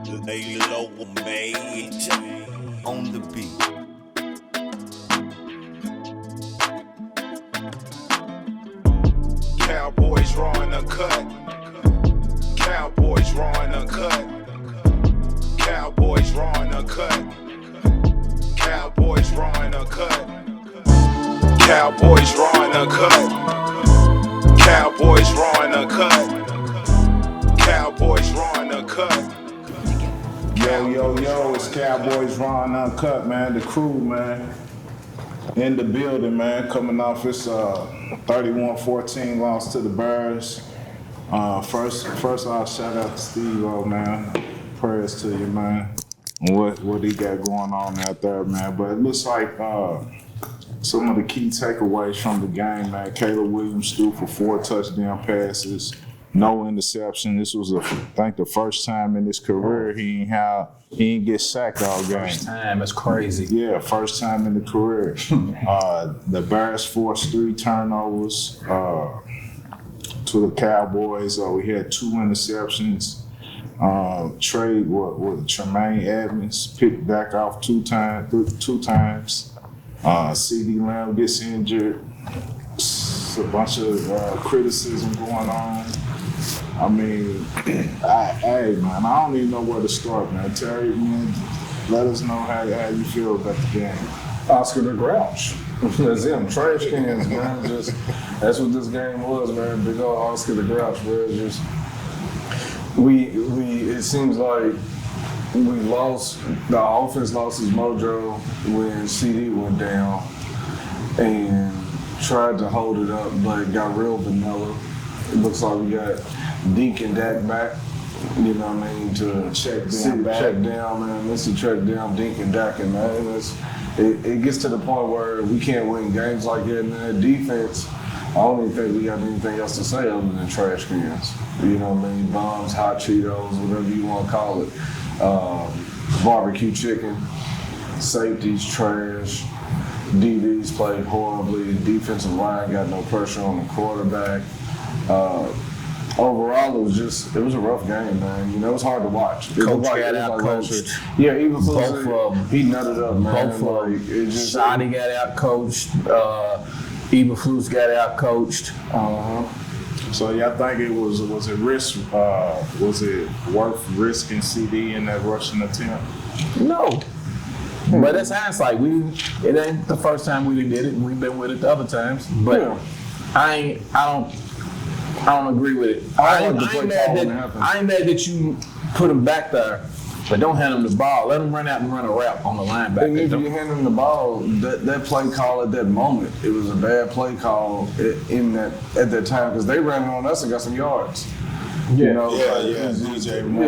Lay low, major on the beat. Cowboys drawing Uncut. Cowboys drawing Uncut. Cowboys drawing Uncut. Cowboys drawing Uncut. Cowboys drawing Uncut. Cowboys drawing Uncut. Cowboys drawing Uncut. Yo, it's Cowboys Ron Uncut, man. The crew, man. In the building, man. Coming off this 31-14 loss to the Bears. First I'll shout out to Steve-O, man. Prayers to you, man. What he got going on out there, man. But it looks like some of the key takeaways from the game, man. Caleb Williams threw for 4 touchdown passes. No interception. This was, I think, the first time in his career he ain't get sacked all game. First time, that's crazy. Yeah, first time in the career. The Bears forced 3 turnovers to the Cowboys. We had 2 interceptions. Tremaine Edmonds picked back off 2 times. CeeDee Lamb gets injured. It's a bunch of criticism going on. I mean, hey, man, I don't even know where to start, man. Terry, man, let us know how you feel about the game. Oscar the Grouch. That's him. Trash cans, man. That's what this game was, man. Big old Oscar the Grouch, bro. Just it seems like we lost, the offense lost its mojo when CD went down and tried to hold it up, but got real vanilla. It looks like we got Dink and Dak back, you know what I mean, to check down, man. Mr. Check down Dink and Dak, and man, it gets to the point where we can't win games like that. And that defense, I don't even think we got anything else to say other than trash cans. You know what I mean? Bombs, hot Cheetos, whatever you want to call it. Barbecue chicken, safeties, trash. DBs played horribly. Defensive line got no pressure on the quarterback. Overall, it was a rough game, man. You know, it was hard to watch. Coach got out-coached. Yeah, even both of them. He nutted up, man. Both of them. Shotty got out-coached. Eberflus got out-coaced. So y'all think it was it risk? Was it worth risking CD in that rushing attempt? No. But that's hindsight. It ain't the first time we did it, and we've been with it the other times. But yeah. I don't agree with it. I ain't mad that you put him back there, but don't hand him the ball. Let him run out and run a route on the linebacker. And if you hand him the ball, that play call at that moment, it was a bad play call at that time because they ran it on us and got some yards. Yeah,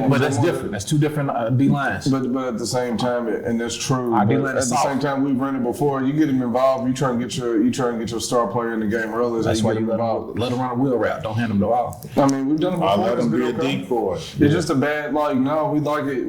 but that's different. That's 2 different D lines. But at the same time, and that's true. At the same time, we've run it before. You get him involved. You try and get your star player in the game early. That's why you let him run a wheel route. Don't hand him the ball. I mean, we've done it before. Let him be a decoy. It's just a bad we like it.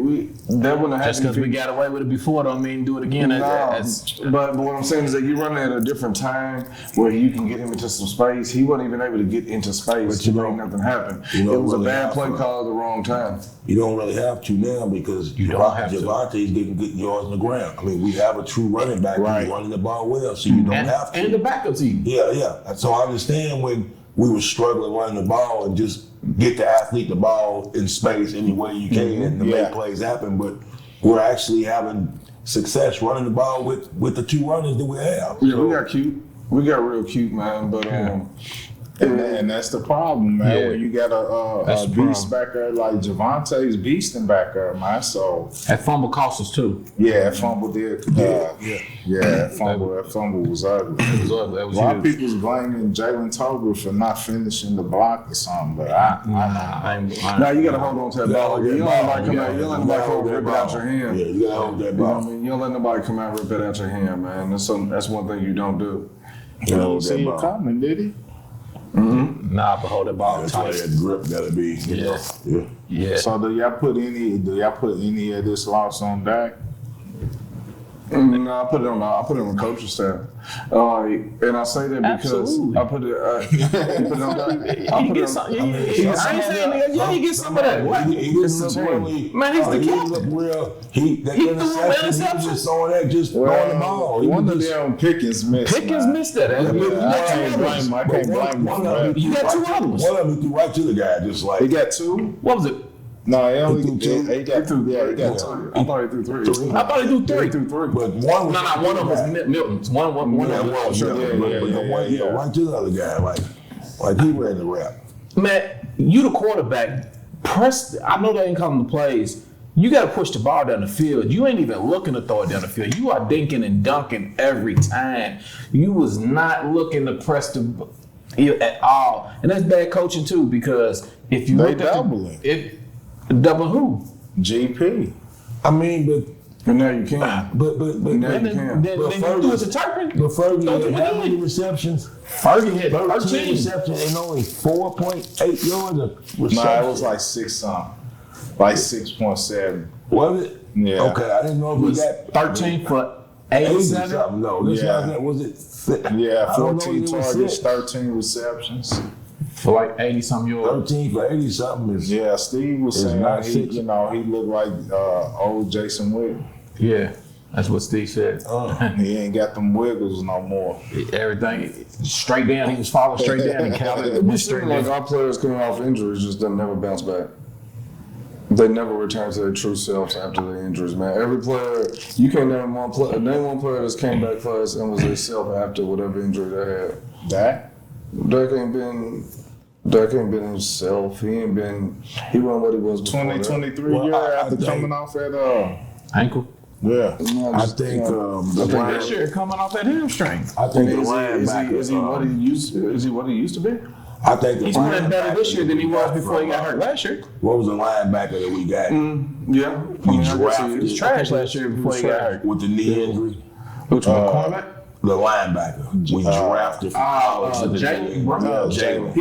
That wouldn't have happened. Just because we got away with it before don't mean do it again. But what I'm saying is that you run it at a different time where you can get him into some space. He wasn't even able to get into space to make nothing happen. It was a bad play call at the wrong time. You don't really have to now because Javante's getting good yards on the ground. I mean, we have a true running back who's running the ball well, so you don't have to. And the backup team. Yeah. So I understand when we were struggling running the ball and just get the athlete the ball in space any way you can to make plays happen, but we're actually having success running the ball with the 2 runners that we have. Yeah, we got cute. We got real cute, man, but And that's the problem, man. When you got a beast back there like Javante's beasting back there, man. So that fumble cost us too. Yeah, that fumble did. That fumble was ugly. It was ugly. A lot of people's blaming Jalen Tolbert for not finishing the block or something, but now you got to hold on to that ball. You don't let nobody come rip it out your hand. Yeah, you got to hold that ball. I mean, you don't let nobody come out and rip it out your hand, man. That's one thing you don't do. He didn't see it coming, did he? Mm-hmm. Nah, but hold that ball that's tight. Why that grip gotta be. Yeah. So do y'all put any of this loss on Dak? No, I put it on the coaching staff. And I say that because Absolutely. I put it on. He gets some. I ain't saying he gets some of that. What? He didn't look really. Man, he's the He captain. looked real. That He threw interception. He was just on that, just throwing the ball. One of them Pickens missed. Pickens missed that. I can't blame him. I can't blame him. You got two other ones. One of them he threw right to the guy, just like. He got two? What was it? No, he only threw two. he got two. Yeah, he got two. I thought he threw three. I thought he threw three. He threw three. But one was. No, one of them was Milton's. One of them was. Right to the other guy, like he ran the rap. Matt, you the quarterback. I know they ain't calling the plays. You got to push the ball down the field. You ain't even looking to throw it down the field. You are dinking and dunking every time. You was not looking to press the at all, and that's bad coaching too. Because if you They doubling. Double who? GP. I mean, but And now you can't. but Now And you then can't. you threw it to Turpin. But Fergie Don't had do how it. many receptions? Fergie had 13 13. receptions and only 4.8 yards of reception. Nah, it was like 6 something. Like 6.7. Was it? Yeah. Okay, I didn't know if we got 13 for 80 87. something. No, this Yeah. guy was it? Yeah, I don't know 14 if it was targets, 6. 13 receptions. For like 80 some yards. 13 for 80 something is. Yeah, Steve was It's saying not he, 6. he looked like old Jason Witt. Yeah, that's what Steve said. He ain't got them wiggles no more. Everything straight down. He was falling straight down and counted. It Went seems straight like down. our players coming off injuries just don't never bounce back. They never return to their true selves after their injuries, man. Every player, you can't name one player that's came back fast and was themselves after whatever injury they had. Dak ain't been himself. He wasn't what he was before. 2023 Well, year I after think- coming off at Ankle. yeah. No, I just, think the This line. year coming off that hamstring. I think the Is linebacker. he what he used? Is he what he used to be? I think the He's playing better this year than he was linebacker before he got from, hurt last year. What was the linebacker that we got Yeah, He I guess drafted. he He was is. trash last year before he got hurt. with the knee injury? Which one? Cornerback? The linebacker. We drafted from college. Jalen.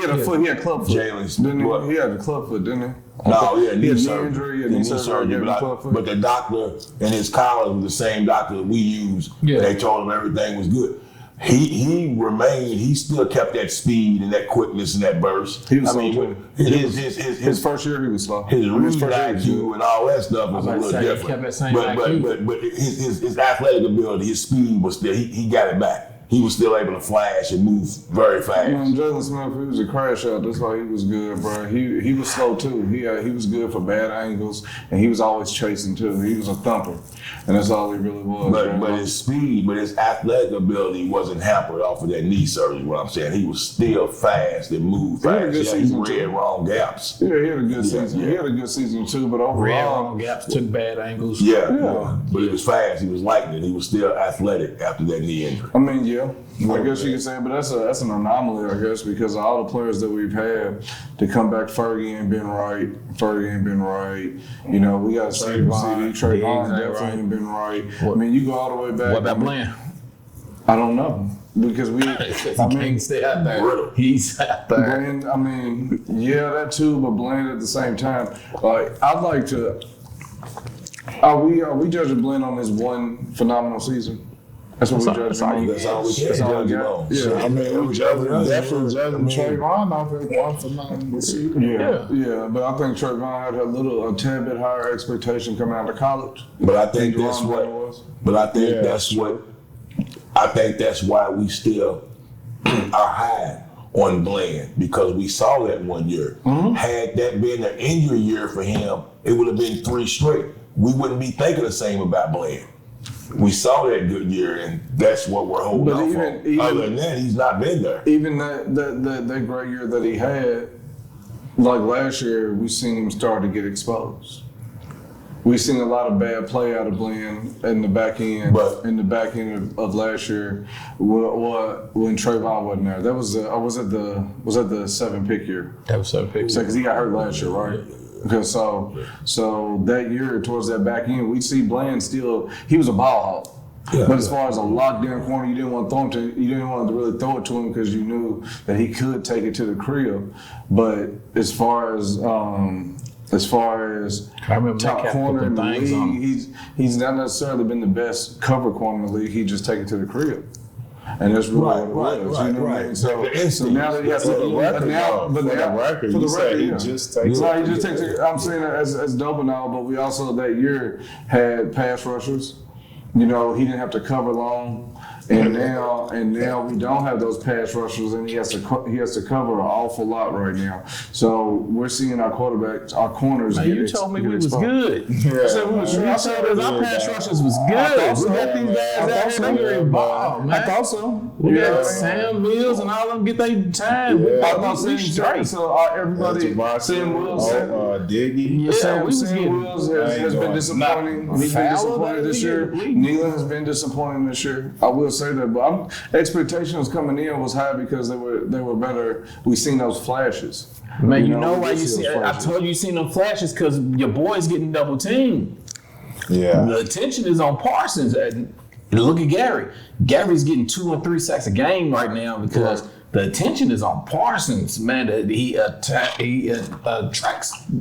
He had club foot. Jalen's- Didn't what? he had the club foot, didn't he? No, yeah, knee had knee surgery. injury, Yeah, knee knee surgery, surgery. gave him club foot. But the doctor in his college was the same doctor that we use. Yeah. They told him everything was good. He remained. He still kept that speed and that quickness and that burst. He was I slow, mean, too. his first year he was slow. his read first year he was IQ and all that stuff was a about to little say, he different. kept that same but, IQ. but his athletic ability, his speed was still. He got it back. He was still able to flash and move very fast. Jalen Smith, he was a crash out. That's why he was good, bro. He was slow too. He was good for bad angles, and he was always chasing too. He was a thumper, and that's all he really was. But his speed, but his athletic ability wasn't hampered off of that knee surgery. What I'm saying, he was still fast and moved He had a fast. good Yeah, he season, read too. wrong gaps. yeah, he had a good season. yeah. He had a good season too. But Ran overall, wrong gaps, took bad angles. Yeah. But he was fast. He was lightning. He was still athletic after that knee injury. I mean, yeah, I guess you could say, but that's an anomaly, I guess, because all the players that we've had to come back, Fergie ain't been right. You know, we got CeeDee, Trayvon definitely ain't been right. I mean, you go all the way back. What about Bland? I don't know because we. He can't stay out there. He's out there. Bland, I mean, yeah, that too, but Bland at the same time. Like, I'd like to. Are we judging Bland on his one phenomenal season? That's what we judge him on. That's all we can That's all we judge him got. on. Yeah, I mean, we definitely judging I mean, Trayvon off at one phenomenal season. Yeah, but I think Trayvon had a tad bit higher expectation coming out of college. But I think than that's Deron what. was. But I think Yeah, that's what. I think that's why we still are high on Bland because we saw that one year. Had that been an injury year for him, it would have been 3 straight. We wouldn't be thinking the same about Bland. We saw that good year, and that's what we're holding But off even- on. Other than that, he's not been there. Even that great year that he had, like last year, we seen him start to get exposed. We seen a lot of bad play out of Bland in the back end. But- in the back end of last year, when Trayvon wasn't there, that was was it the 7-pick year? That was so big. Because he got hurt last year, right? Because so that year towards that back end, we see Bland still. He was a ball hawk. Yeah, But as far as a lockdown corner, you didn't want to throw him to. You didn't want to really throw it to him because you knew that he could take it to the crib. But as far as as far as I remember top Metcalf corner put in the them things on league, he's not necessarily been the best cover corner in the league. He just take it to the crib. And that's really what it was. You know what I mean? So now that he has to, for the record, he just takes it. I'm saying that as dope and all, but we also that year had pass rushers. You know, he didn't have to cover long, and now we don't have those pass rushers, and he has to cover an awful lot right now. So we're seeing our quarterbacks, our corners. Man, you told me we was good. I said we was. I said our pass rushers was good. We got these guys out here involved, man. I thought so. We got Sam Mills and all of them get their time. I thought we straight. So everybody, Sam Wills, Diggy. Sam Wills has been disappointing. He's been disappointed this year. Nealon has been disappointing this year. I will say that, but expectations coming in was high because they were better. We seen those flashes. Man, you know why you see? I told you seen them flashes because your boy's getting double teamed. Yeah, the attention is on Parsons. Look at Gary. Gary's getting 2 and 3 sacks a game right now because the attention is on Parsons. Man, he attracts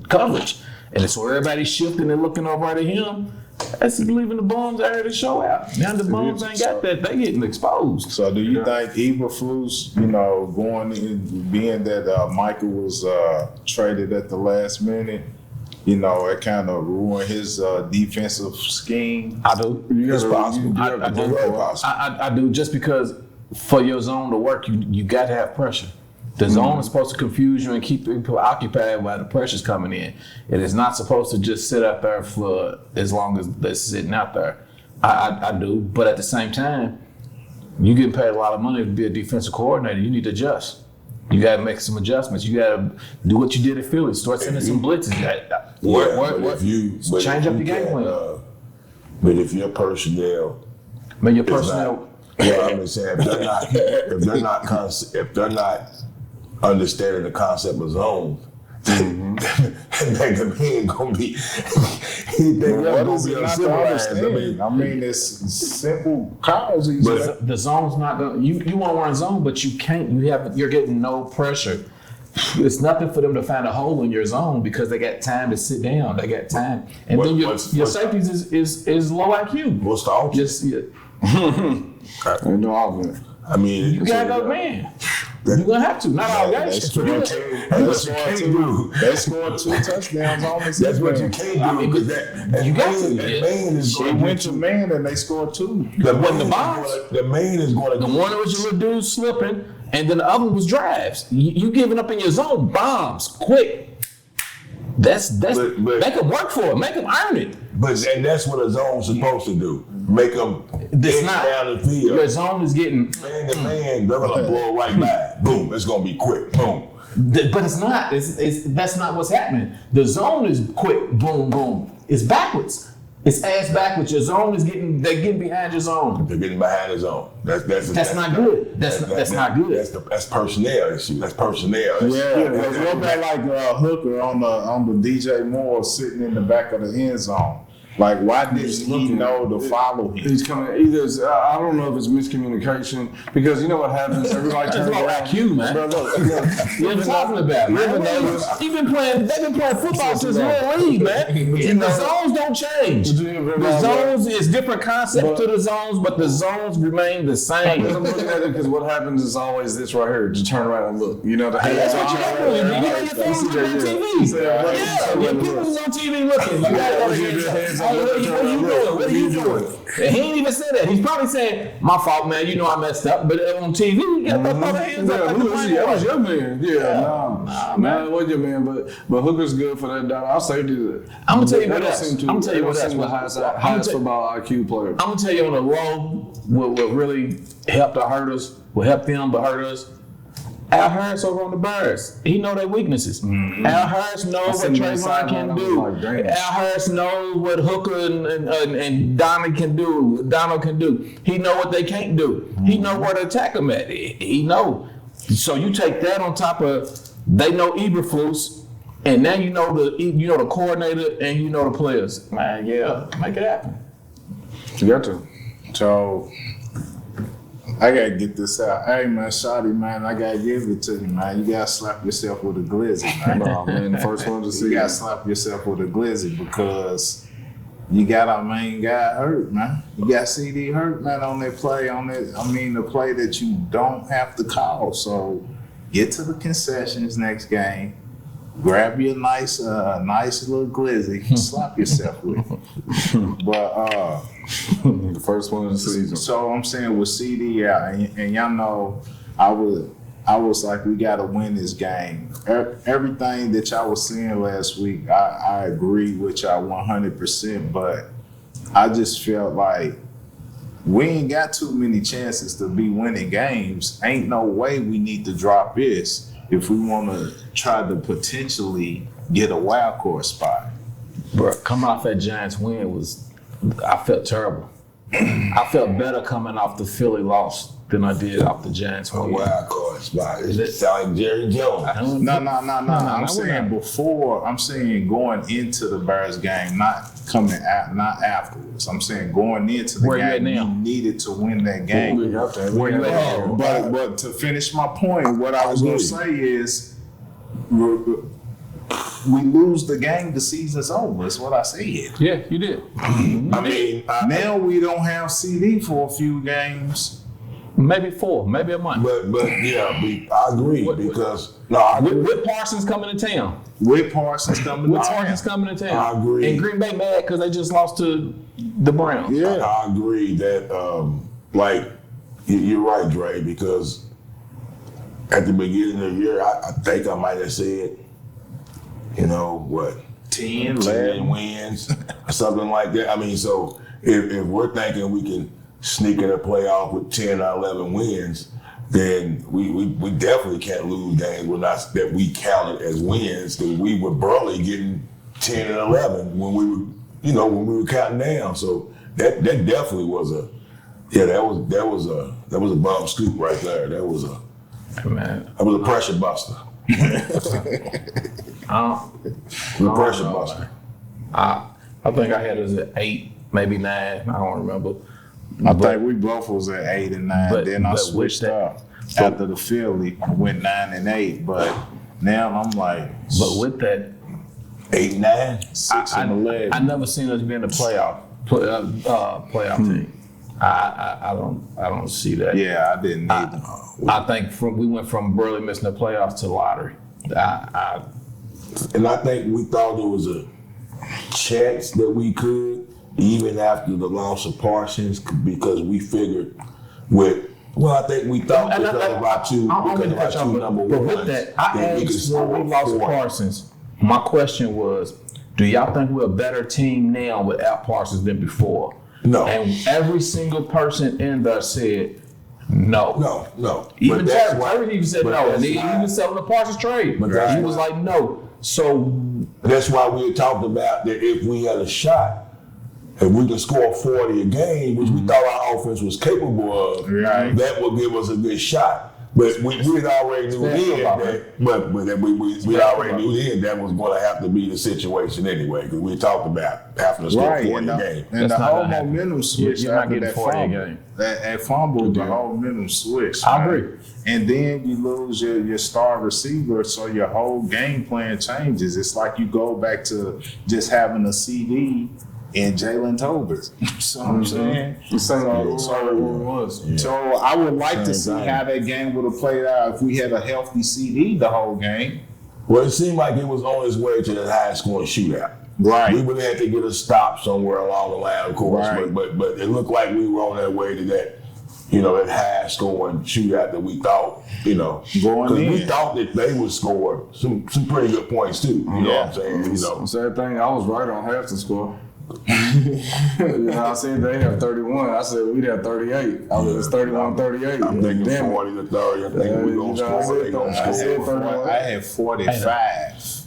coverage, and it's where everybody's shifting and looking over at him. That's leaving the bums out here to show out. Now the bums ain't got that; they getting exposed. So, do you think Eberflus, going in, being that Michael was traded at the last minute, it kind of ruined his defensive scheme? I do. It's possible. I do. Just because for your zone to work, you got to have pressure. The zone is supposed to confuse you and keep people occupied while the pressure's coming in. It is not supposed to just sit out there for as long as they're sitting out there. I do, but at the same time, you getting paid a lot of money to be a defensive coordinator. You need to adjust. You got to make some adjustments. You got to do what you did at Philly. Start sending some blitzes. Change up your game plan. But if your personnel, I'm saying if they're not understanding the concept of zones, then he ain't gonna be. It's simple causes. But the zone's not gonna. You want to run zone, but you can't. You're getting no pressure. It's nothing for them to find a hole in your zone because they got time to sit down. They got time, and then your safeties is low IQ. What's the option? No argument. I mean, you gotta go man. You're gonna have to. Not all guys. That's what you can't do. They scored 2 touchdowns on this. That's what you can't do because you got to. Man is going to went to man and they scored 2. The man is going to. The one that was your little dude slipping, and then the other was drives. You giving up in your zone, bombs, quick. That's they can work for it. Make them earn it. And that's what a zone's supposed to do. Make them down the field. Your zone is getting man to man. They're gonna blow right by. Boom. It's gonna be quick. Boom. But it's not. That's not what's happening. The zone is quick. Boom, boom. It's backwards. It's ass backwards. Your zone is they're getting behind your zone. They're getting behind the zone. That's not good. That's not good. That's personnel issue. That's personnel issue. It's a little bit like Hooker on the DJ Moore sitting in the back of the end zone. Like, why did he know to follow him? He's coming. I don't know if it's miscommunication because you know what happens. Everybody turns around. IQ, man. Bro, look, You're talking about, man. They've been playing football since Little League, man. And the zones don't change. The zones is different concept to the zones, but the zones remain the same. I'm looking at it because what happens is always this right here. Just turn around and look. You know that's what you're doing. You know your phone's on TV. Yeah, your people's on TV looking. You got to go to your hands. What are you doing? And he ain't even said that. He's probably saying, my fault, man. You know I messed up. But on TV, you got to throw the hands up. That was your man. Man, it was your man. But Hooker's good for that dollar. I'll say this. I'm going to tell you what else. I'm going to tell you what else. Highest football IQ player. I'm going to tell you on the low, what really helped or hurt us, will help them but hurt us. Al Harris over on the Bears, he know their weaknesses. Mm-hmm. Al Harris knows what Trayvon can do. Al Harris knows what Hooker and Donald can do. He know what they can't do. Mm-hmm. He know where to attack them at. He know. So you take that on top of they know Eberflus, and now you know the coordinator and you know the players. Man, yeah, make it happen. You got to. So I gotta get this out. Hey man, Shotty, man, I gotta give it to you, man. You gotta slap yourself with a glizzy, man. No, man, the first one to You see. gotta slap yourself with a glizzy because you got our main guy hurt, man. You got CeeDee hurt, man, on that play, the play that you don't have to call. So get to the concessions next game. Grab you a nice little glizzy, slap yourself with it. But The first one of the season. so I'm saying with CD out, and y'all know, I was like, we got to win this game. Everything that y'all was saying last week, I agree with y'all 100%. But I just felt like we ain't got too many chances to be winning games. Ain't no way we need to drop this if we want to try to potentially get a wild card spot. Bro, coming off that Giants win I felt terrible. I felt better coming off the Philly loss than I did off the Giants A win. wild card spot. It sound like Jerry Jones. No. I'm saying before. I'm saying going into the Bears game, not afterwards. I'm saying going into the Where you at game, now? we needed to win that game. Where you at? But to finish my point, what I was going to say is, we lose the game, the season's over. That's what I said. Yeah, you did. I mean, Now we don't have CD for a few games. Maybe 4, maybe a month. but yeah, I agree because I agree. With Parsons coming to town. With Parsons coming With to Parsons town. coming to town. I agree. And Green Bay mad because they just lost to the Browns. Yeah. I agree that, you're right, Dre, because at the beginning of the year, I think I might have said, 10, 10 wins, or something like that. I mean, so if we're thinking we can sneak in a playoff with 10 or 11 wins, then we definitely can't lose games that we counted as wins, because we were barely getting 10 and 11 when we were counting down. So that definitely was that was a bomb scoop right there. That was a pressure buster. The pressure buster. I think I had us at 8, maybe 9. I don't remember. I think we both was at 8 and 9. But- then I but with switched that- up after the Philly. I went 9 and 8. But now I'm like, But with that, 8 and 9. 6 and 11. I never seen us be in the playoff team. I don't see that. Yeah, I didn't either. I think we went from barely missing the playoffs to lottery. And I think we thought there was a chance that we could, even after the loss of Parsons, because we figured I think we thought because of our two number But ones. with that, I that we could asked when we score lost 40. Parsons. My question was, do y'all think we're a better team now without Parsons than before? No. And every single person in there said no. No. Even But that's Terry, why- Terry even said but no. that's And he why- was selling the Parsons trade. But that's He was why- like, no. So That's why we had talked about that if we had a shot, if we could score 40 a game, which we thought our offense was capable of, Right. that would give us a good shot. But we had already knew then that was going to have to be the situation anyway, because we talked about having to score 40 a game. And the That's not whole gonna happen. momentum switched You're not after getting that 40 a fumble. game. That fumble, the whole momentum switched. I man. agree. And then you lose your star receiver, so your whole game plan changes. It's like you go back to just having a CD and Jalen Tobin. So I'm saying. The same it was. So I would like to see Same thing. how that game would have played out if we had a healthy CD the whole game. Well, it seemed like it was on its way to the high scoring shootout. Right. We would have had to get a stop somewhere along the line, of course, Right. but it looked like we were on that way to that, that high scoring shootout that we thought, Going because we in. thought that they would score some pretty good points too. You know what I'm saying? Sad thing, I was right on half the score. I said they have 31. I said we'd have 38. I was 31-38. I'm thinking Damn it. 40 to 30. I think we're going to score. They going to I said score. 31. I had 45.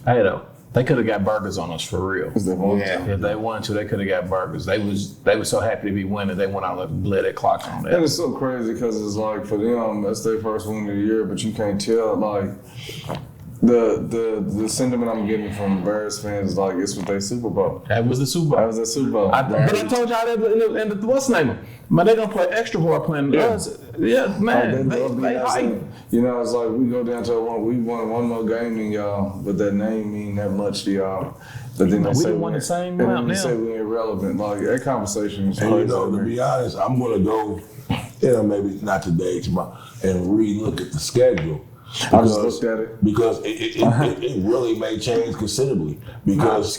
hey though, they could have got burgers on us for real. Yeah. If they wanted to, they could have got burgers. They were so happy to be winning. They went out and bled that clock on And that. it's so crazy because it's like for them, that's their first win of the year, but you can't tell, like, The sentiment I'm getting from Bears fans is like it's with their Super Bowl. That was the Super Bowl. That was their Super Bowl. But I told y'all that in the what's the name? Man, they gonna play extra hard playing us. Yeah, man. They hype. You know, it's like we go down to we won one more game than y'all, but that name mean that much to y'all. But then they say won the same and amount then now. they say we irrelevant. Like that conversation is And crazy. you know, to be honest, I'm gonna go, maybe not today, tomorrow, and re-look at the schedule. I just looked at it. Because it really may change considerably. Because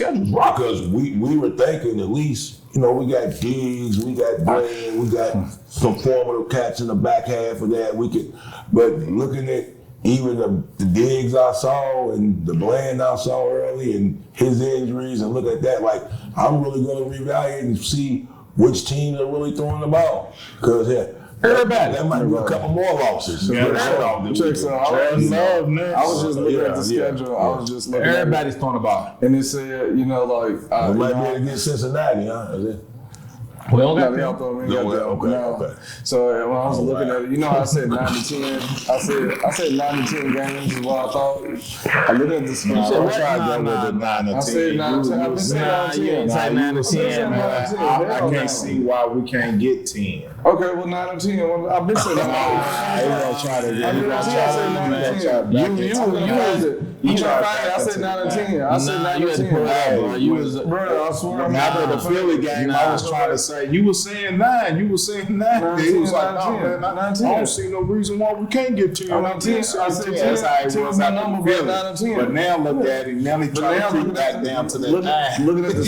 we were thinking at least, we got Diggs, we got Blaine, we got some formative cats in the back half of that. But looking at even the Diggs I saw and the Bland I saw early and his injuries and look at that, like I'm really going to reevaluate and see which teams are really throwing the ball. Because there might be a couple more losses. I was just looking at the schedule. I was just looking Everybody's throwing the ball. And it said, It might be against Cincinnati, huh? Is it? We don't got Okay. So when I was looking at it, I said 9 to 10. I said 9 to 10 games is what I thought. I looked at the schedule. I tried to go with the 9 to 10. I said 9 to 10. I've been saying 9 to 10. Say 9 to 10. I can't see why we can't get 10. Okay, well 9 to 10. I've been saying 9 You try to find it. I said 9 to 10. I said 9 to 10. Bro, I swear. After the Philly game, I was trying to say, you were saying 9. You were saying 9. He was like, no, man, I don't see no reason why we can't get 10. I said 10. That's how it was my after number, Philly. 9 to 10. But now look at him. Now he trying to creep back down to that 9. Looking at the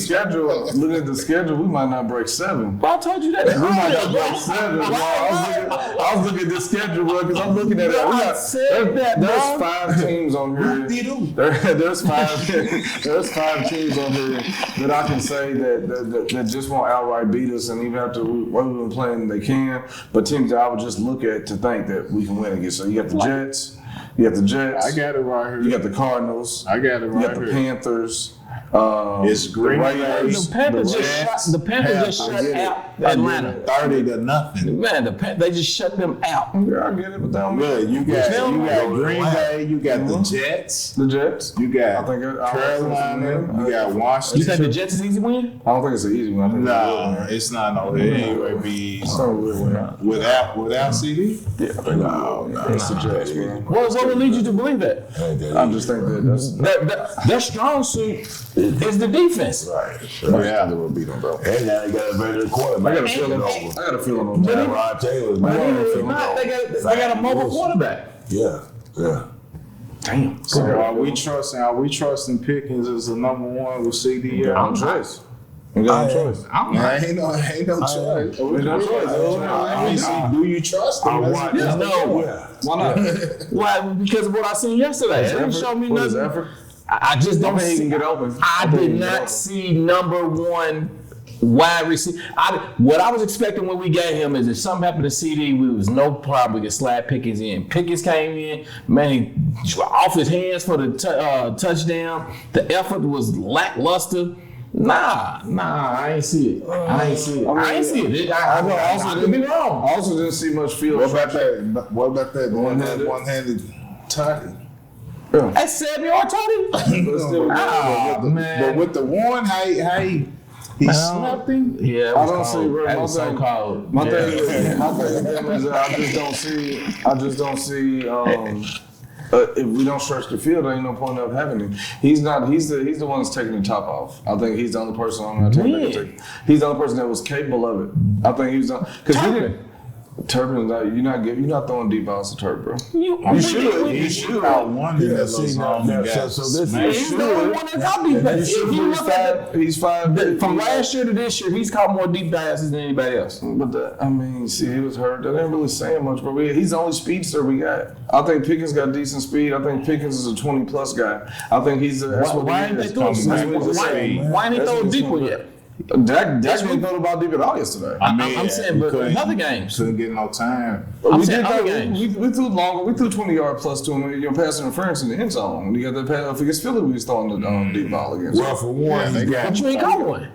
schedule, we might not break 7. Well, I told you that. We might not break 7. I was looking at the schedule, bro, because I'm looking at it. There's 5 teams on here. There's 5 teams on here that I can say that just won't outright beat us, and even after we've been playing, they can. But teams that I would just look at to think that we can win against. So you got the Jets. I got it right here. You got the Cardinals. I got it right You got the here. Panthers. It's Green Bay. The Panthers just shut out Atlanta. 30 to nothing. Man, they just shut them out. Yeah, I get it, but down Look, you got Green Bay, you got the Jets, the Jets. you got I Carolina, you got Washington. You think the Jets is easy win? I don't think it's an easy one. I think Nah, it's not no. It ain't be without CD. No, it's the Jets, bro. What would lead you to believe that? I just think that Their strong suit is the defense. Right. Yeah, will beat them, bro. And now they got a better quarterback. I got a feeling on that. Rod Taylor's But even if not, they got a mobile quarterback. Yeah. Damn. So are we trusting Pickens as the number one with CD? I'm choice. We got no choice. Ain't no choice. I mean, do you trust him? No. Why not? Why? Because of what I seen yesterday. It didn't show me nothing. Effort? I just don't think he see. can get open. I did not see number one wide receiver. What I was expecting when we got him is if something happened to CD, we was no problem. We could slide Pickens in. Pickens came in, man, he off his hands for the touchdown. The effort was lackluster. Nah, I ain't see it. I ain't see it. I could be wrong. I also didn't see much field. What about that one-handed tight? That's 7-yard Tony. Man. But with the one, how he slapped him? Yeah, I don't see. That was so cold. My thing is that I just don't see. If we don't stretch the field, there ain't no point of having him. He's the one that's taking the top off. I think he's the only person on that team that can take. He's the only person that was capable of it. I think he was because he didn't. Turpin, you're not throwing deep balls to Turp, bro. You should. Out-one in that little zone. He's the only one that caught deep passes. If you look at he's 5. From last year to this year, he's caught more deep passes than anybody else. But he was hurt. That ain't really saying much, bro. He's the only speedster we got. I think Pickens got decent speed. I think Pickens is a 20-plus guy. I think he's that's what why ain't they throwing a deep one yet? Dak didn't throw the ball deep at all yesterday. I'm saying, but in other games. Couldn't get no time. We threw longer. We threw 20-yard plus to him. You're passing interference in the end zone. When you got that pass against Philly, we was throwing the deep ball against. Well, for one, but you ain't caught one.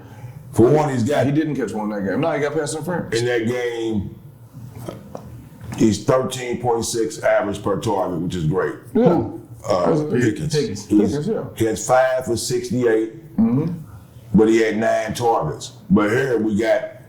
For one, he didn't catch one in that game. No, he got pass interference. In that game, he's 13.6 average per target, which is great. Yeah. Pickens. Pickens, yeah. He has 5 for 68, but he had 9 targets. But here we got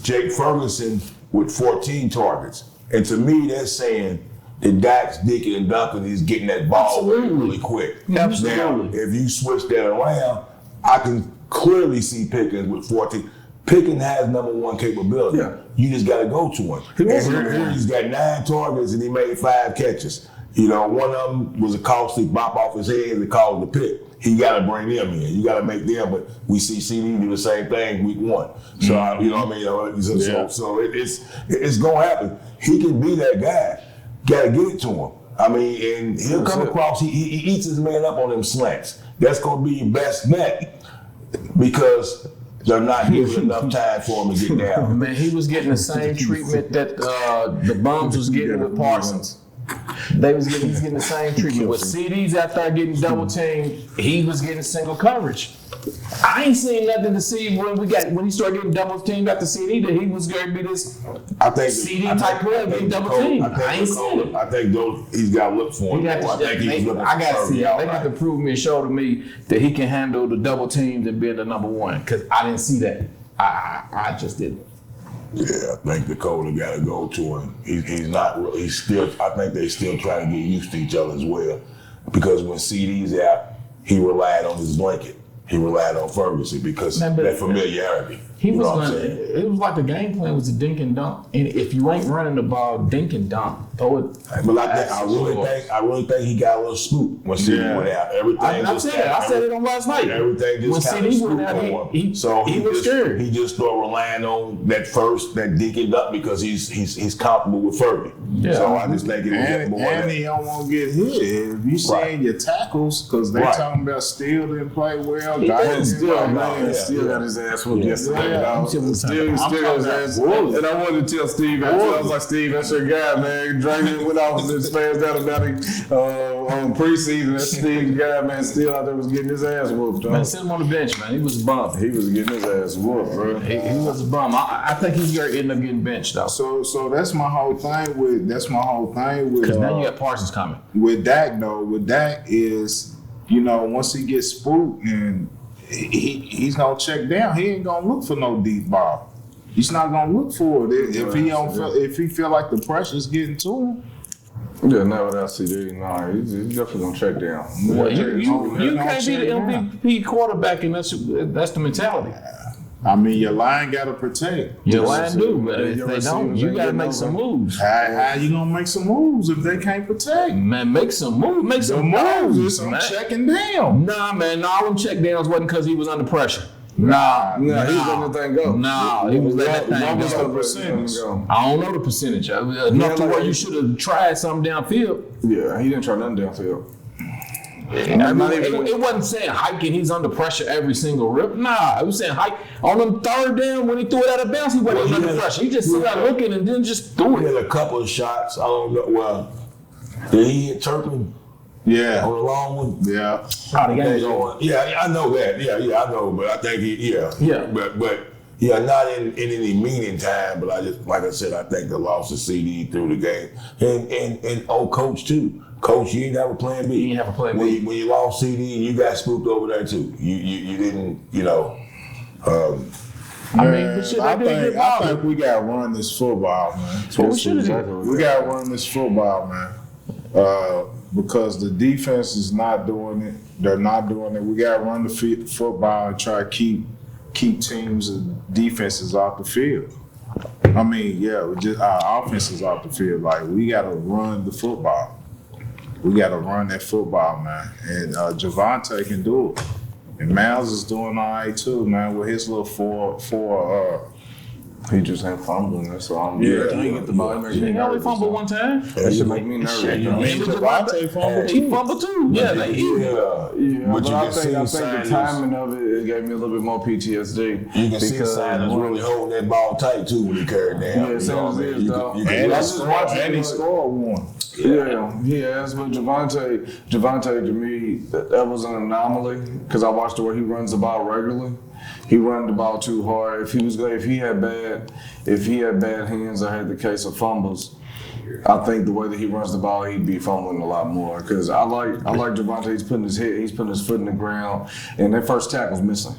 Jake Ferguson with 14 targets. And to me, that's saying that Dax, Dickey, and Duncan is getting that ball really quick. Absolutely. Now, if you switch that around, I can clearly see Pickens with 14. Pickens has number 1 capability. Yeah. You just got to go to him. And here he's got 9 targets and he made 5 catches. You know, one of them was a costly bop off his head that caused the pick. He got to bring them in. You got to make them. But we see CeeDee do the same thing week 1. So you know what I mean. So it's gonna happen. He can be that guy. Got to get it to him. I mean, and he'll come across. He eats his man up on them slants. That's gonna be your best bet because they're not giving enough time for him to get down. Man, he was getting the same treatment that the bums was getting with Parsons. He's getting the same treatment with CeeDee's after getting double teamed. He was getting single coverage. I ain't seen nothing to see when he started getting double teamed after CeeDee that he was going to be this CeeDee type player getting double teamed. I ain't seen it. I think he's got to look for him. I got to see it. They got to prove me and show to me that he can handle the double teams and be the number 1 because I didn't see that. I just didn't. Yeah, I think Dakota got to go to him. He's not really. He's still. I think they still trying to get used to each other as well, because when CeeDee's out, he relied on his blanket. He relied on Ferguson because that familiarity. It was like the game plan was to dink and dunk, and if you ain't running the ball, dink and dunk, throw it. But I really think he got a little scoop when CeeDee went out. I said it on last night. Everything just when CeeDee went out, he was scared. He just started relying on that dink and dunk because he's comfortable with Fergie. Yeah. So I just think and he don't want to get hit. If you seeing your tackles, because they talking about Steele didn't play well. Still got his ass whooped yesterday. Still got his ass whooped. And I wanted to tell Steve, I was like, Steve, that's your guy, man. Draymond went off and his fans down about it on preseason. That's Steve's guy, man. Still out there was getting his ass whooped. Man, sit him on the bench, man. He was bummed. He was getting his ass whooped, bro. He was a bum. I think he's going to end up getting benched, though. So that's my whole thing with. Because now you got Parsons coming. With Dak, though, is, once he gets spooked and he's gonna check down, he ain't gonna look for no deep ball. He's not gonna look for it if he feel like the pressure's getting to him. Yeah, not without CeeDee. No, he's definitely gonna check down. Well, you can't be the MVP quarterback, and that's the mentality. I mean, your line got to protect. Your line do, but if they don't, you got to make some moves. How you going to make some moves if they can't protect? Man, make some moves. Make some moves. I'm checking down. Nah, man. All them check downs wasn't because he was under pressure. Nah, he was letting the thing go. Nah, he was letting that thing go. I don't know the percentage. Enough to where you should have tried something downfield. Yeah, he didn't try nothing downfield. It wasn't saying hike and he's under pressure every single rip. Nah, it was saying hike on them third down when he threw it out of bounds. He wasn't under pressure. He just started looking and then just threw it. He had a couple of shots. I don't know. Well, did he hit Turpin? Yeah. On the long one? Yeah. Yeah, I know that. Yeah, I know. But I think But not in any meaning time. But I just, like I said, I think the loss of CeeDee through the game. And Coach, too. Coach, you didn't have a plan B. You didn't have a plan B. When you lost CeeDee, you got spooked over there too. You didn't, I think we got to run this football, man. What we should have done. We got to run this football, man. Because the defense is not doing it. They're not doing it. We got to run the football and try to keep teams and defenses off the field. I mean, just our offense is off the field. Like, we got to run the football. We got to run that football, man. And Javonte can do it. And Miles is doing all right, too, man, with his little four. He just ain't fumbling. That's all. He only fumbled one time. That should make me nervous. Javonte fumbled too. He fumbled too. Yeah. But I think the timing of it gave me a little bit more PTSD. You can see Sanders really holding that ball tight too when he carried down. Yeah, Sanders is, though. And he scored one. Yeah, he has. But Javonte to me, that was an anomaly because I watched where he runs the ball regularly. He run the ball too hard. If he had bad hands, I had the case of fumbles. I think the way that he runs the ball, he'd be fumbling a lot more. Because I like Javonte. He's putting his foot in the ground, and that first tackle's missing.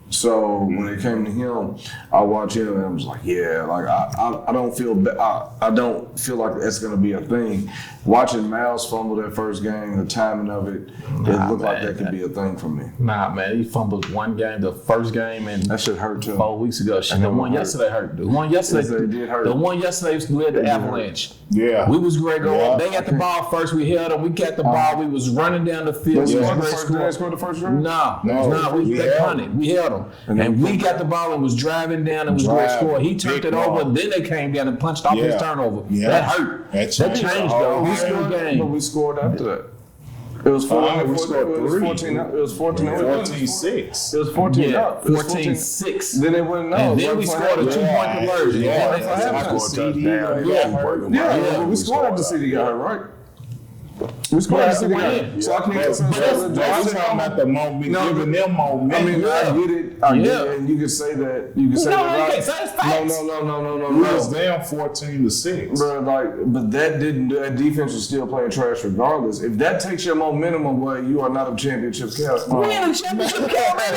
So when it came to him, I watched him and I was like, yeah, like I don't feel like that's gonna be a thing. Watching Miles fumble that first game, the timing of it, it looked like that could be a thing for me. Nah, man, he fumbled one game, the first game, and that shit hurt too. 4 weeks ago. The one yesterday hurt. The one yesterday did hurt. The one yesterday we had the Avalanche. Yeah. We was great going. They got the ball first. We held them. We got the ball. We was running down the field. They scored the first drive? No. We punted. We held them. And we got the ball and was driving down and was going to score. He turned it over. Then they came down and punched off his turnover. Yeah. That hurt. That changed though. We scored game. But we scored after that. It was 14. It was 14. 14-6. It was 14 up. 14-6. Then they wouldn't know. And then we scored a 2-point conversion. Yeah, we scored after CeeDee got hurt, right? We scored after CeeDee got hurt. So I can't say I'm talking about the moment, giving them momentum. I mean, I get it. And you can say that. You can say that. No. We was down 14-6. Bro, but that defense was still playing trash regardless. If that takes your momentum away, you are not a championship caliber. We ain't a championship caliber.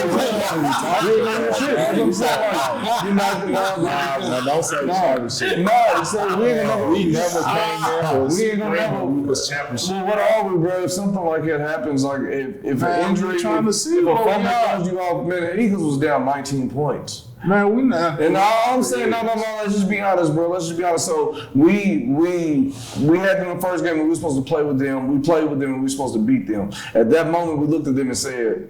You're not. Don't say championship. No, we never came there. We ain't gonna never. We was championship. Well, what are we, bro? If something like that happens, like if an injury, trying to see if a fumble throws you off, man, the Eagles was down 19 points. Man, we not. And all I'm saying, no. Let's just be honest, bro. Let's just be honest. So we had them in the first game. We were supposed to play with them. We played with them, and we were supposed to beat them. At that moment, we looked at them and said,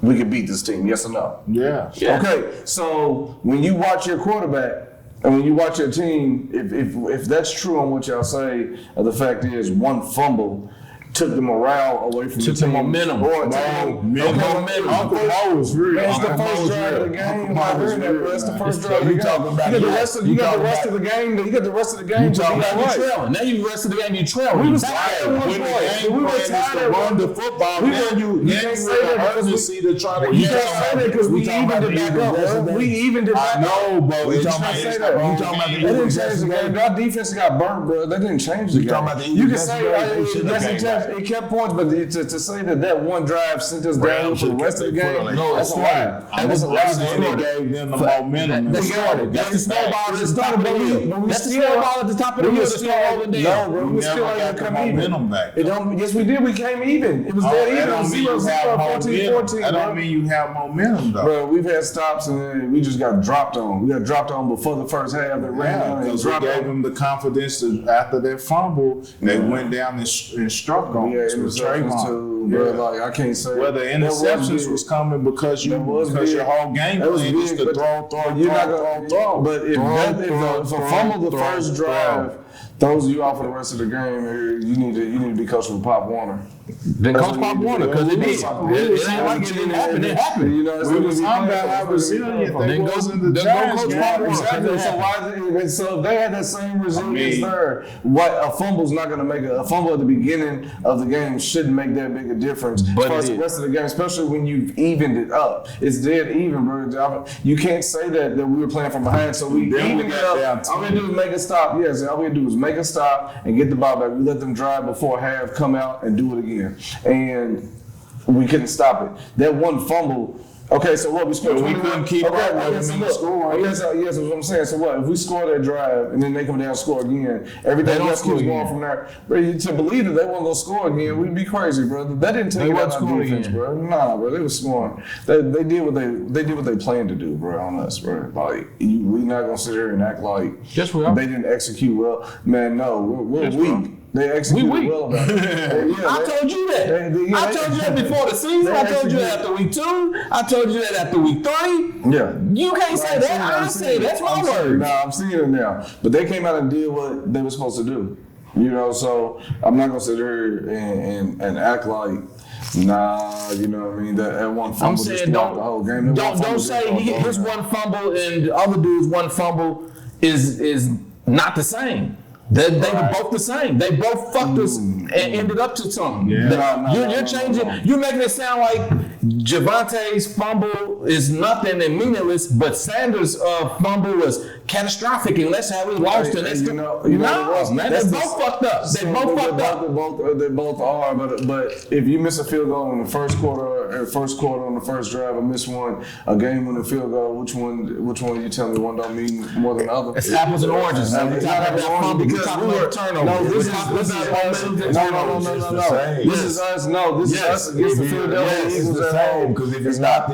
"We can beat this team. Yes or no?" Yeah. Okay. So when you watch your quarterback. And when you watch your team, if that's true on what y'all say, the fact is one fumble took the morale away from the team. Took the momentum. Momentum. Uncle Mo was real. That's the first drive of the game. That's the first drive of the game. You got the rest of the game. You got the rest of the game. You talking about you trailing. Now you rest of the game. You trailing. We was tired at one point. We were tired at run the football. Now you can't say that urgency to try to. You can't say that because we evened it back up. We evened it back up. No, bro. You can't say that. That didn't change the game. Our defense got burnt, bro. That didn't change the game. You can say it kept points, but to say that one drive sent us down for the rest of the game, that's a lie. That's a lie. It gave them the momentum. That's the snowball at the top of the hill. That's the snowball at the top of the hill. No, bro, we still ain't come even. Yes, we did. We came even. It was dead even. 0-0, 14-14. I don't mean you have momentum, though. Bro, we've had stops and we just got dropped on. We got dropped on before the first half. Because we gave them the confidence to, after that fumble, they went down and struck on. Yeah, interceptions too, bro. Like I can't say whether interceptions was coming because your whole game plan is to throw. But if a fumble the first drive throws you off for the rest of the game, you need to be coached with Pop Warner. Then coach Pop Warner, because it did. It ain't like it didn't happen. It happened. You know, we was talking about how resilient they was in the Giants game. Exactly. So if they had that same resilience there, what a fumble's not going to make a fumble at the beginning of the game shouldn't make that big a difference. But for the rest of the game, especially when you've evened it up, it's dead even, bro. You can't say that we were playing from behind, so we evened it up. All we do is make a stop. Yes, all we do is make a stop and get the ball back. We let them drive before half, come out and do it again. And we couldn't stop it. That one fumble. Okay, so what we scored? We couldn't keep up with them in the score. Yes, that's what I'm saying. So what? If we score that drive and then they come down and score again, everything else keeps going from there. Bro, to believe that they weren't gonna score again, we'd be crazy, bro. That didn't take it out of our defense, bro. Nah, bro, they were scoring. They did what they planned to do, bro, on us, bro. Like we not gonna sit here and act like they didn't execute well. Man, no, we're weak. They executed well about it. I told you that. I told you that before the season. I told you that after week 2. I told you that after week 3. Yeah. You can't say that. I say that's my word. Nah, I'm seeing it now. But they came out and did what they were supposed to do. You know, so I'm not gonna sit here and act like nah, you know what I mean? That one fumble I'm saying the whole game. Don't say his one fumble and the other dude's one fumble is not the same. They were both the same. They both fucked us and ended up to something. Yeah. You're changing. You're making it sound like Javonte's fumble is nothing and meaningless, but Sanders' fumble was catastrophic and that's how we lost. And you know what it was? Man, they both fucked up. They both fucked up. They both are, but if you miss a field goal in the first quarter on the first drive, or miss one, a game winning field goal, which one you tell me one don't mean more than the other? It's apples and oranges. It's apples and oranges because we were turnover. No, this is us. This is us. No, this is us against the Philadelphia Eagles at home. Because if you knock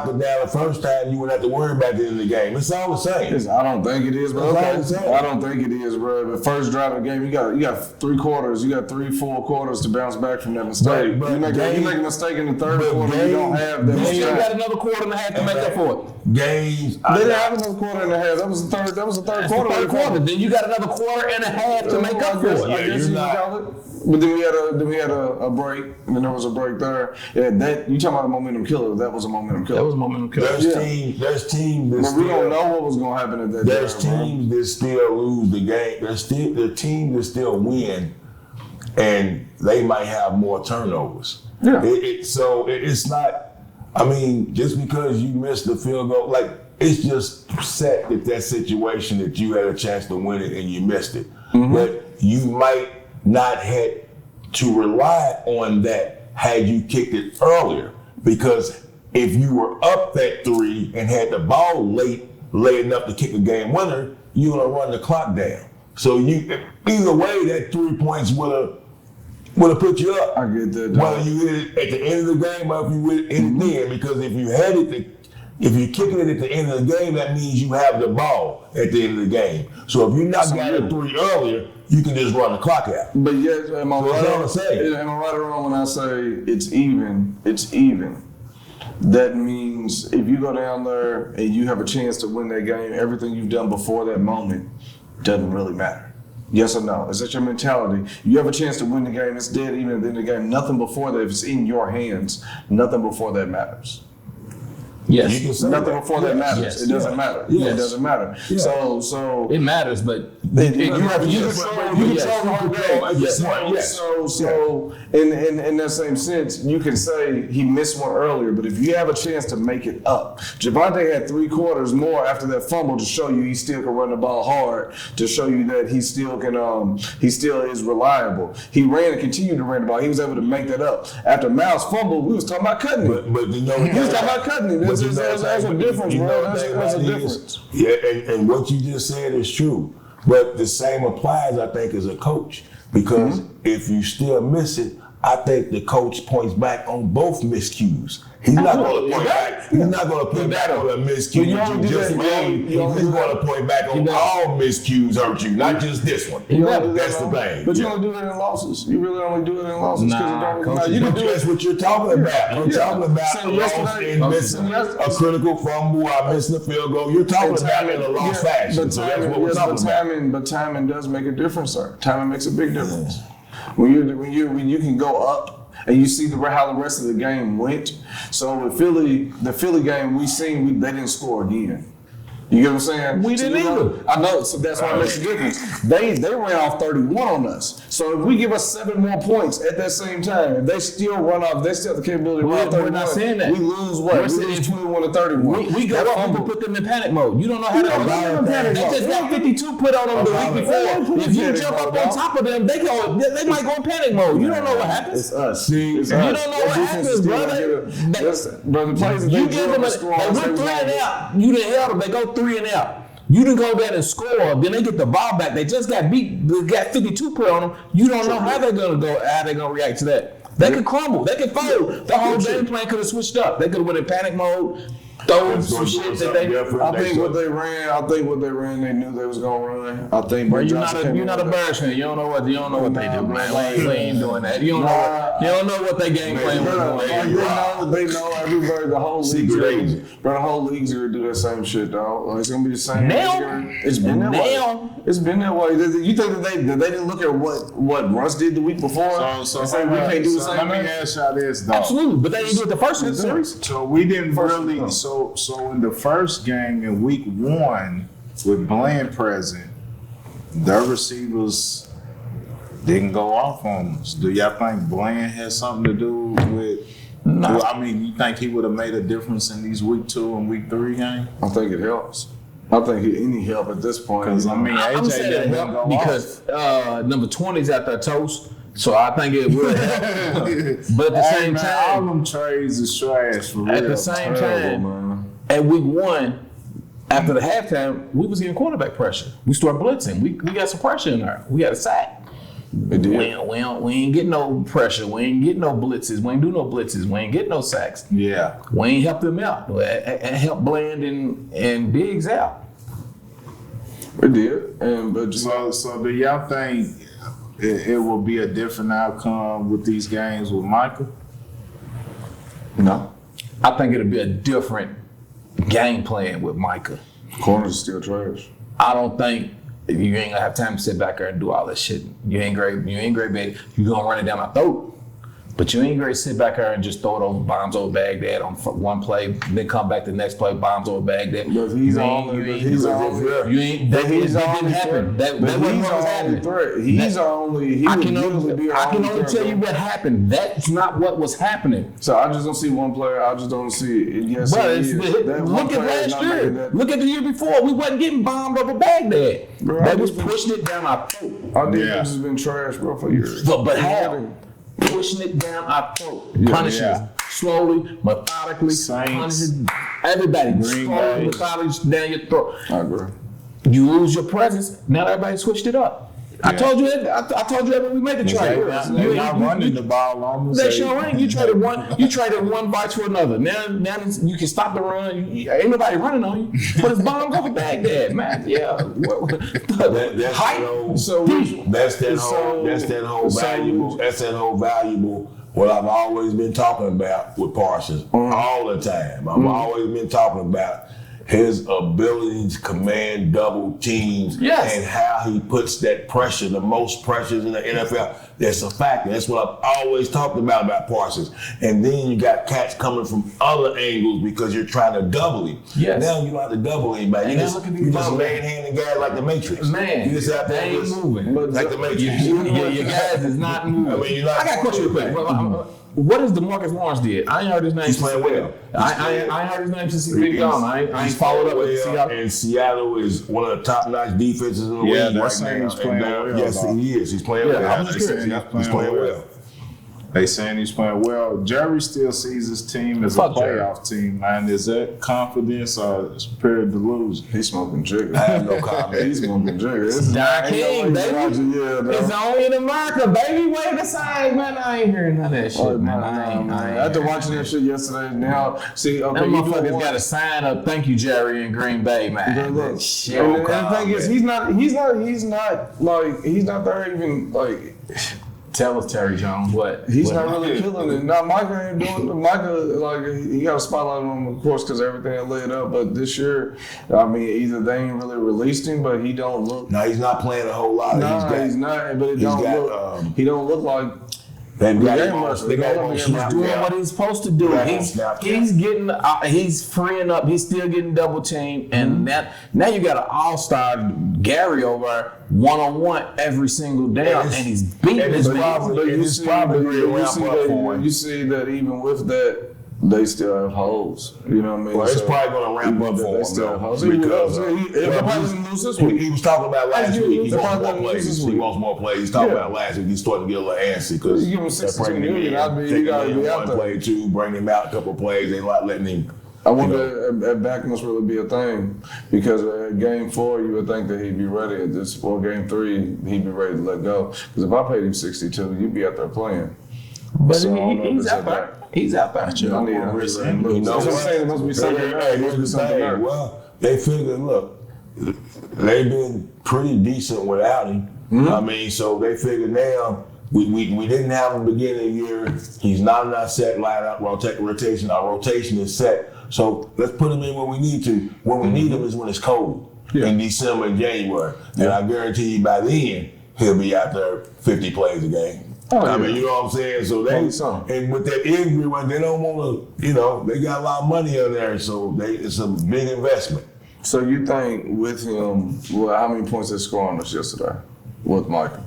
it down the first time, you wouldn't have to worry about the end of the game. It's all the same. I don't think it is, bro. I don't think it is, bro. The first drive of the game, you got 3 quarters. You got 3-4 quarters to bounce back from that mistake. But you make a mistake in the third quarter, you don't have that much time. You got another quarter and a half to make up for it. Games. They didn't have another quarter and a half. That was the third quarter. Then you got another quarter and a half to make up for it. I guess you call it. But then we had a break, and then there was a break there. Yeah, that you talking about a momentum killer? That was a momentum killer. That was a momentum killer. There's teams. But we don't know what was going to happen at that. There's teams that still lose the game. There's teams that still win, and they might have more turnovers. Yeah. So it's not. I mean, just because you missed the field goal, like it's just set that situation that you had a chance to win it and you missed it. Mm-hmm. But you might not had to rely on that had you kicked it earlier, because if you were up that 3 and had the ball late enough to kick a game winner, you're gonna run the clock down. So either way, that 3 points would have put you up. I get that. Whether you hit it at the end of the game or if you hit it in the end, because if you're kicking it at the end of the game, that means you have the ball at the end of the game. So if you knock down a 3 earlier, you can just run the clock out. But yes, am I right or wrong when I say it's even? It's even. That means if you go down there and you have a chance to win that game, everything you've done before that moment doesn't really matter. Yes or no? Is that your mentality? You have a chance to win the game, it's dead even at the end of the game. Nothing before that, if it's in your hands, nothing before that matters. Yes. Nothing before that matters. Yes. It doesn't matter. Yes. It doesn't matter. Yeah. So it matters, but you control the whole game. So in that same sense, you can say he missed one earlier, but if you have a chance to make it up, Javonte had 3 quarters more after that fumble to show you he still can run the ball hard, to show you that he still can he still is reliable. He ran and continued to run the ball. He was able to make that up. After Miles fumbled, we was talking about cutting it. But you know, we was talking about cutting it. That's a difference, bro. That's a difference. Yeah, and what you just said is true. But the same applies, I think, as a coach. Because if you still miss it, I think the coach points back on both miscues. He's not going to point back. He's not going to point back on a miscue you just made. He's going to point back on all miscues hurt you, not just this one. That's the thing. But you don't do that in losses. You really only do it in losses because you can do that's what you're talking about. I'm talking about a loss in missing a critical fumble. I missed the field goal. You're talking about in a lost fashion. So that's what we're talking about. But timing does make a difference, sir. Timing makes a big difference. When you can go up and you see how the rest of the game went. So with the Philly game they didn't score again. You get what I'm saying? We didn't either. I know, so that's why it makes a difference. They ran off 31 on us. So if we give us 7 more points at that same time, if they still have the capability to run 31. We're not saying that. We lose what? We lose 21 to 31. We go up, people put them in panic mode. You don't know how to put them in panic mode. They just got 52 put on them the week before. If you jump up on top of them, they might go in panic mode. You don't know what happens. It's us. You don't know what happens, brother. Brother, plays you give them we're 3 and out. You done held them. They go 3 and out. You didn't go back and score, then they get the ball back. They just got beat. They got 52 put on them. You don't know how they're gonna react to that. They could crumble. They could fold. The whole game plan could have switched up. They could have went in panic mode. Throw some shit that they. I think what they ran, they knew they was gonna run. I think. Bro, you're not a Bears fan. You don't know what they do, man. We ain't doing that. You don't know what they game plan was doing. They know everybody. The whole league's crazy. Bro, the whole league's gonna do that same shit, dog. It's gonna be the same. It's been that way. It's been that way. You think that they didn't look at what Russ did the week before? So we can't do the same. Let me ask y'all this, though. Absolutely, but they didn't do it the first series. So we didn't really. So in the first game in week 1 with Bland present, their receivers didn't go off on us. Do y'all think Bland has something to do with No. Well, I mean, you think he would have made a difference in these week 2 and week 3 games? I think it helps. I think any help at this point. Because I mean, I'm AJ saying it didn't helped go because number 20's out there toast, so I think it will help. But at the same all time, them trades is trash for real. at the same Terrible, time, man. at week 1, after the halftime, we was getting quarterback pressure. We started blitzing. We got some pressure in there. We had a sack. It did. We ain't get no pressure. We ain't get no blitzes. We ain't do no blitzes. We ain't get no sacks. Yeah. We ain't help them out. It helped Bland and Diggs out. It did. But So do y'all think it will be a different outcome with these games with Michael? no, I think it'll be a different game plan with Micah. corners are still trash. I don't think you ain't gonna have time to sit back there and do all this shit. You ain't great, baby. You gonna run it down my throat. But you ain't great to sit back there and just throw it over bombs over Baghdad on one play, then come back the next play, bombs over Baghdad. But he's on. That didn't happen. That wasn't what was happening. He's only. I can only tell you what happened. That's not what was happening. So I just don't see one player. I just don't see it. Yes, But look at last year. Look at the year before. We wasn't getting bombed over Baghdad. Bro, they was pushing it down our throat. Our defense has been trash, bro, for years. But how? Pushing it down our throat, punishing us slowly, methodically, punishing everybody slowly, methodically down your throat. I agree. You lose your presence. Now everybody switched it up. I told you that. I told you that when we made the trade. They're not running the ball on They sure ain't. You traded one vice for another. Now you can stop the run. Ain't nobody running on you. But it's bombs over Baghdad, man. Yeah. That's that whole valuable. What I've always been talking about with Parsons all the time. I've always been talking about his ability to command double teams and how he puts that pressure, the most pressures in the NFL. That's a factor. That's what I've always talked about Parsons. And then you got cats coming from other angles because you're trying to double him. Yes. Now you don't have to double anybody. You just manhandling guys like the Matrix. Man, you just have they ain't moving. Like the Matrix. Your guys is not moving. I mean, I got a question real quick. What is DeMarcus Lawrence did? I ain't heard his name. He's playing well. I ain't heard his name since he's been gone. I ain't followed up with Seattle. And Seattle is one of the top-notch defenses in the league right now. He's playing well. Yes, he is. He's playing well. I'm just curious. He's playing well. They saying he's playing well. Jerry still sees his team as a playoff team, man. Is that confidence or pure delusion? He's smoking jigger. I have no comment. He's smoking jigger. Don King, baby. It's only in America, baby. Wave the signs, man. I ain't hearing none of that shit, man. After watching that shit yesterday, now see, okay, them motherfuckers got a sign up. Thank you, Jerry, in Green Bay, man. Look, shit. And the thing is, he's not there even like. Tell us, Terry Jones, what? He's not really killing it. Now, Micah ain't doing it. Micah, like, he got a spotlight on him, of course, because everything laid up. But this year, I mean, either they ain't really released him, but he don't look. No, he's not playing a whole lot. He's not. But he don't look like. He's doing what he's supposed to do. He's getting, he's freeing up. He's still getting double teamed, and now you got an all-star Gary over one-on-one every single down, and he's beating his man. You see that even with that, they still have holes. You know what I mean? Well, it's probably going to ramp up for him. They still have holes. He was talking about last week. He wants more plays. He wants more plays. He's talking about last week. He's starting to get a little antsy because you give him $62 million. You got to be out there. Play two, bring him out a couple of plays. They not letting him. I wonder if back must really be a thing because at game 4 you would think that he'd be ready at this, or game 3 he'd be ready to let go. Because if I paid him $62, you'd be out there playing. But so he's out there. He's out there. I need him. It must be something there. Well, they figured, look, they've been pretty decent without him. I mean, so they figured now we didn't have him beginning of the year. He's not in our set line-up rotation. Our rotation is set. So let's put him in when we need to. When we need him is when it's cold in December and January. And I guarantee you by then he'll be out there 50 plays a game. I mean, you know what I'm saying? So and with that injury, when they don't want to, they got a lot of money on there, so it's a big investment. So you think with him, how many points did he score on us yesterday with Michael?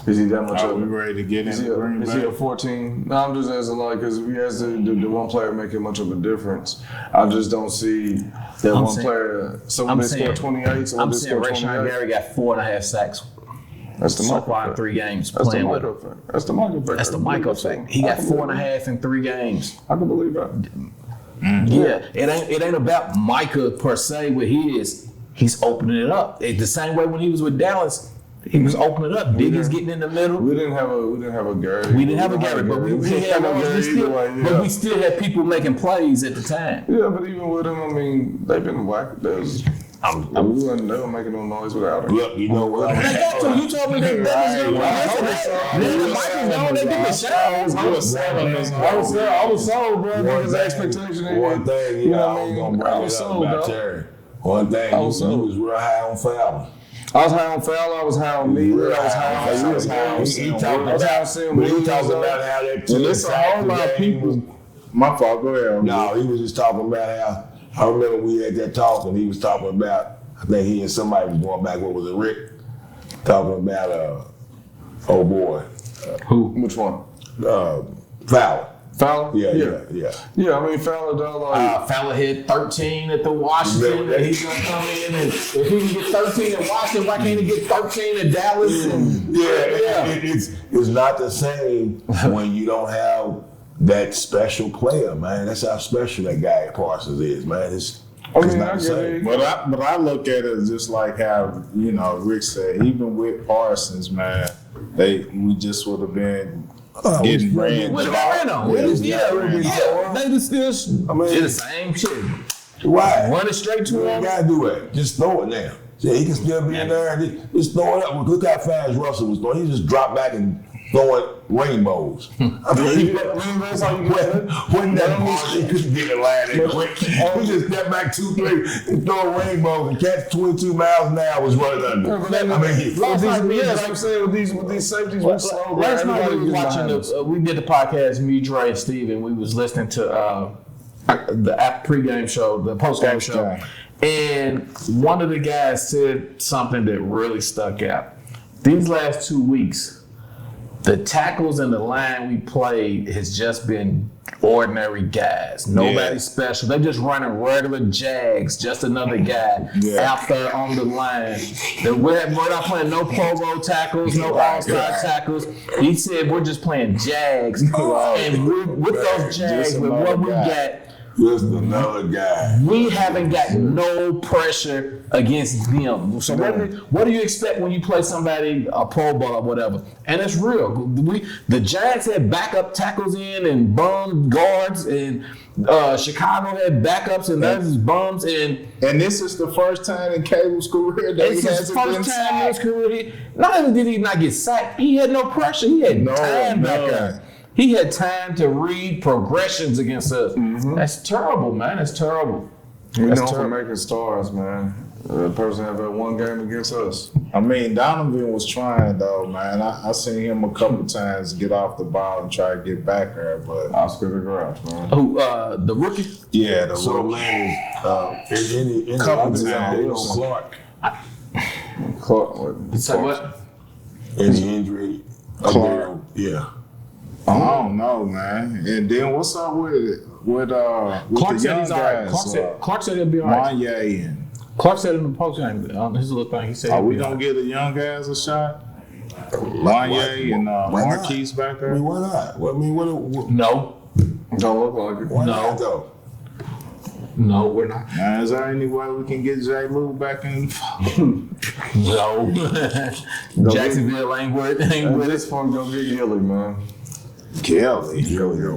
Is he that much Are of we a ready to get Is into Green he a Bay? 14? No, I'm just asking, like, because if he has the one player making much of a difference, I just don't see that I'm one saying- player. So I'm when they saying- score 28, so when I'm they saying score Rashawn 28, Gary got 4.5 sacks that's the so Michael far in effect. 3 games That's the playing with Michael him. effect. That's the Michael effect. That's the Michael effect. He got 4.5 in 3 games. I can believe that. Yeah, it ain't about Micah per se with his. He's opening it up. It's the same way when he was with Dallas. He was opening it up. Diggs getting in the middle. We didn't have a Gary. We didn't have a Gary, but we had but we still had people making plays at the time. Yeah, but even with him, I mean, they've been whacked. They were making no noise without him. Look, you know what? They got to. You told me that I was sold, bro. Because the expectation. One thing, you know, I was gonna bring it up about Terry. One thing, you was real high on Fowler. I was high on Fowler. I was high on Neely. I was high on. He was high on He Sam talked Williams. about Sam But he Williams. talking about how that And it's a whole lot of people. My fault. Go ahead. No, he was just talking about how, I remember we had that talk and he was talking about, I think he and somebody was going back, what was it, Rick? Talking about, oh boy, Who? Which one? Fowler. Fowler? Yeah. Yeah, I mean, Fowler, though, like. Fella hit 13 at the Washington, and he's gonna come in and if he can get 13 at Washington, why can't he get 13 at Dallas? And, It's not the same when you don't have that special player, man. That's how special that guy Parsons is, man. It's not the same. But I look at it just like how, you know, Rick said, even with Parsons, man, we just would have been getting ran. What ran on? They just still did the same shit. Right. Run it straight to You him. ain't gotta do it. Just throw it now. Yeah, he can still be in there and just throw it up. Look how fast Russell was throwing. He just dropped back and throwing rainbows. I mean, That's how you when that ball, he couldn't get it landed quick. He just stepped back 2-3 and throw rainbows and catch 22 miles an hour was running under. I mean, Last night, like I'm saying, with these safeties, we slow. Last night we was Everybody watching we did the podcast, me, Dre, and Steve, and we was listening to the pregame show, the postgame show. And one of the guys said something that really stuck out. These last 2 weeks, the tackles and the line we played has just been ordinary guys. Nobody special. They're just running regular jags, just another guy out there on the line. We're not playing no Pro Bowl tackles, no All-Star tackles. He said we're just playing jags. And with those jags, with what we got, just another guy. we haven't got no pressure against them. So what do you expect when you play somebody, a Pro Bowl or whatever? And it's real. The Giants had backup tackles in and bum guards, and Chicago had backups and that's bums. And this is the first time in Cable's career that he it's his hasn't been first time in his sacked. career. Not only did he not get sacked, he had no pressure. He had time back there. He had time to read progressions against us. That's terrible, man. That's terrible. We know for making stars, man. The person have that one game against us. I mean, Donovan was trying though, man. I seen him a couple times get off the ball and try to get back there, but Oscar the Grouch, man. Who, the rookie? yeah, the So rookie. man, is any Couple other times. Clark, Clark, Say what? any injury? Clark. Yeah. I don't know, man. And then what's up with Clark the said young he's all right. guys? Clark said he'll be all right. Manye and Clark said in the postgame on his little thing, he said are he'll we be all gonna right. get the young guys a shot? Manye and Why not? Marquise back I there. mean, why not? What No, don't look like it. why No. not though? no, we're not. Man, is there any way we can get J. Lou back in? No. Jacksonville ain't with At it. this point, go get Gilly, man. Kelly. Come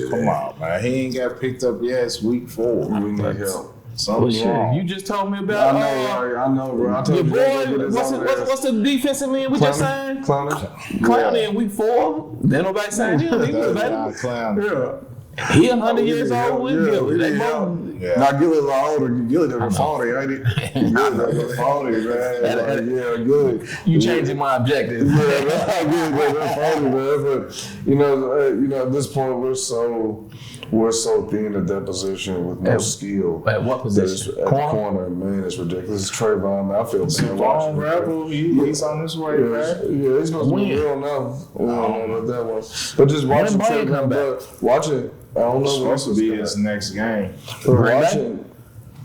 Come on, man. He ain't got picked up yet. It's week 4. We need help. Something's Shit, wrong. you just told me about I know, bro. I told your you that boy. What's the defensive end we just signed? Clowney in week 4. Then nobody signed him. He was That's available. not clown. Yeah. He 100 years old with Gilly. They both. Yeah. Now Gilly a lot older. Gilly done 40, ain't it? Gilly done 40, man. Like, yeah, good. You changing my objective. Yeah, man. Gilly done 40, man. But you know, at this point we're so We're so thin at that position with no skill. At what position? At corner, man, it's ridiculous. It's Trayvon, man. I feel bad watching Rebel, he's on his way, man. Yeah, he's supposed to be real now. We don't know about that one. But just watching Trayvon, watching, I don't know Supposed to be his next game. Watching.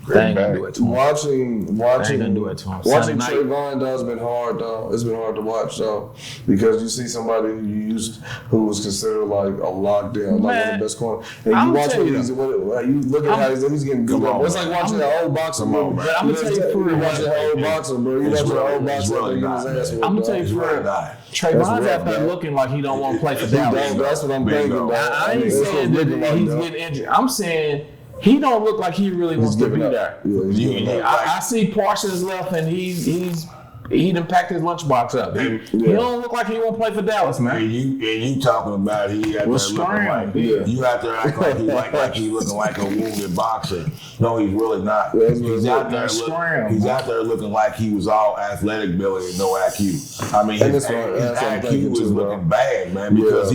They ain't gonna do it to him. Watching Sunday Trayvon though has been hard though. It's been hard to watch though because you see somebody who was considered like a lockdown, like one of the best corners, and you watch him. You look at how he's getting beat up. It's like watching an old boxer, bro. But I'm gonna tell you for real, watching an old boxer, bro. You watching an old boxer, I'm gonna tell you for real. Trayvon's out there looking like he don't want to play for Dallas. That's what I'm thinking. I ain't saying that he's getting injured. I'm saying he don't look like he really wants to be there. I see Parsons left and he done packed his lunchbox up. He don't look like he won't play for Dallas, man. And you talking about he out there looking like you out there acting like he looking like a wounded boxer. No, he's really not. He's out there looking like he was all athletic ability and no IQ. I mean, his IQ was looking bad, man, because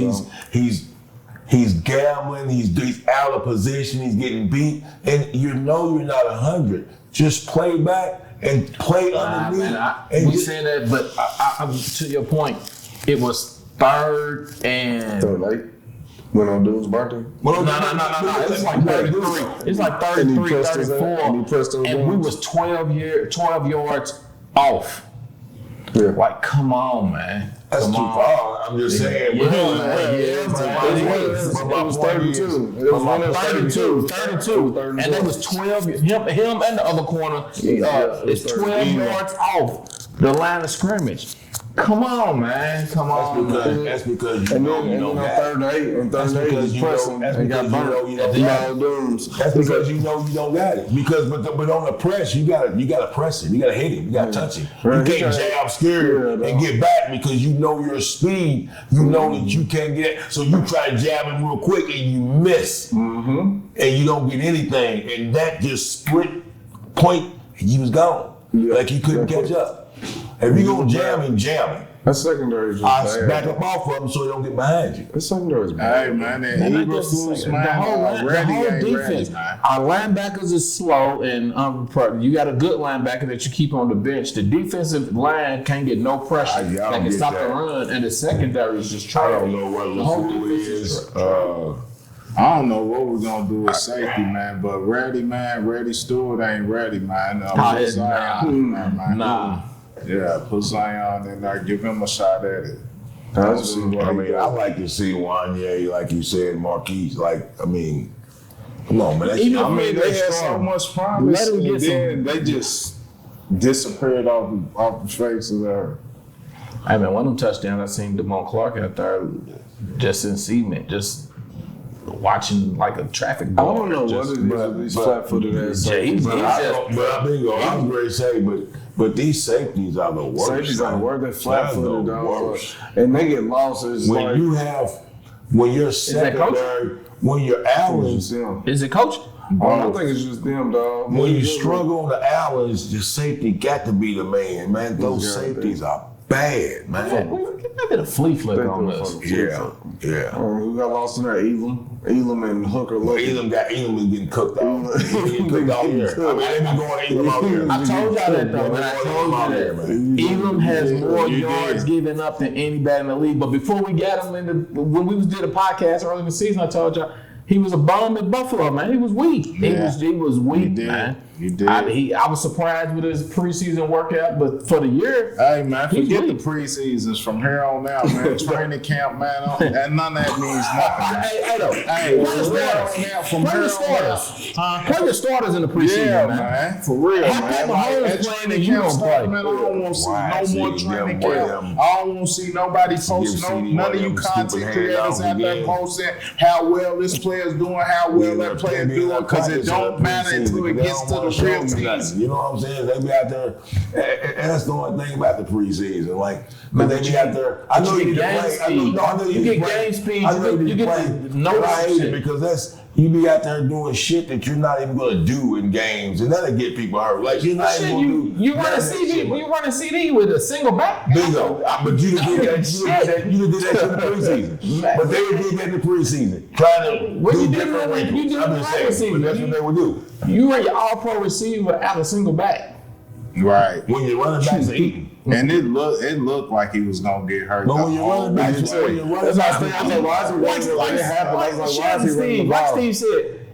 he's gambling, he's out of position, he's getting beat, and you know you're not 100. Just play back and play underneath. We saying that, but I, to your point, it was third and. Went on dude's birthday? No. It's like 33. It's like 33, 34. And we was 12 yards off. Yeah. Like, come on, man. That's too far. I'm just saying. It was 32. It was 32. And it was 12. Him and the other corner is 12 yards off the line of scrimmage. Come on, man. Come on. That's because you know you don't got third and eight, he's pressing and got burnt. That's because you know you don't got it. But on the press, you gotta press him. You gotta hit him. You gotta touch him. You can't jab scared and get back because you know your speed. You know that you can't get. So you try to jab him real quick and you miss, and you don't get anything. And that just split point, and you was gone. Like you couldn't catch up. If you gonna jam him. That secondary is just bad. Back up off of him so they don't get behind you. That secondary is bad. Hey, man, the whole defense. Our linebackers is slow and unprepared. You got a good linebacker that you keep on the bench. The defensive line can't get no pressure. They can stop the run, and the secondary is just trash. I don't know what LaFleur is. I don't know what we're gonna do with safety, man, but Reddy Stewart ain't ready, man. Nah. Yeah, put Zion in there, give him a shot at it. I like to see Wanye, like you said, Marquise. Come on, man. They had so much promise, and then they just disappeared off the face of the earth. Hey, man, one of them touchdowns, I seen Damone Clark out there just in cement, just watching like a traffic I don't know what it is. These flat-footed ass safeties. I was ready to say, but these safeties are the worst. Safeties are the worst. They're flat-footed, dog. And they get lost. When you're secondary, when you're Allens, is it coach? I don't think it's just them, dog. When you struggle on the Allens, your safety got to be the man. Those safeties are bad, man. A bit of flea flip on us. Yeah. Who got lost in there? Elam and Hooker. Elam is getting cooked out. He's cooked out here. They've been going Elam out here. I told y'all that though, man. I told you that. Elam has more yards given up than anybody in the league. But before we got him when we did a podcast early in the season, I told y'all he was a bum at Buffalo, man. He was weak. He was weak, man. He did. I was surprised with his preseason workout, but for the year, hey man, forget the preseasons from here on out, man. Training camp, man, and none of that means nothing. Hey, play the starters in the preseason, man. For real, man. That training camp starting, man. I don't want to see no more training camp. I don't want to see nobody post none of you content creators out there posting how well this player's doing, how well that player doing, because it don't matter until it gets to the real season. You know what I'm saying? They be out there, and that's the only thing about the preseason. Like, but they be out there. I know you get game speed. You get game speed. You get the notion because you be out there doing shit that you're not even gonna do in games, and that'll get people hurt. Like you're not even gonna do. You run a CD. You run a CD with a single back. Bingo. But you did that. You did that in the preseason. But they did that in the preseason, trying to What do you did different when wrinkles. you did I'm the just right saying, but that's what they would do. You run your all-pro receiver out of single back. Right. When your running backs are eating. And it looked like he was gonna get hurt. But when you're running back, That's why I was like, why is he running the ball? It happened. I was like, why is he running the Like ball? Steve said,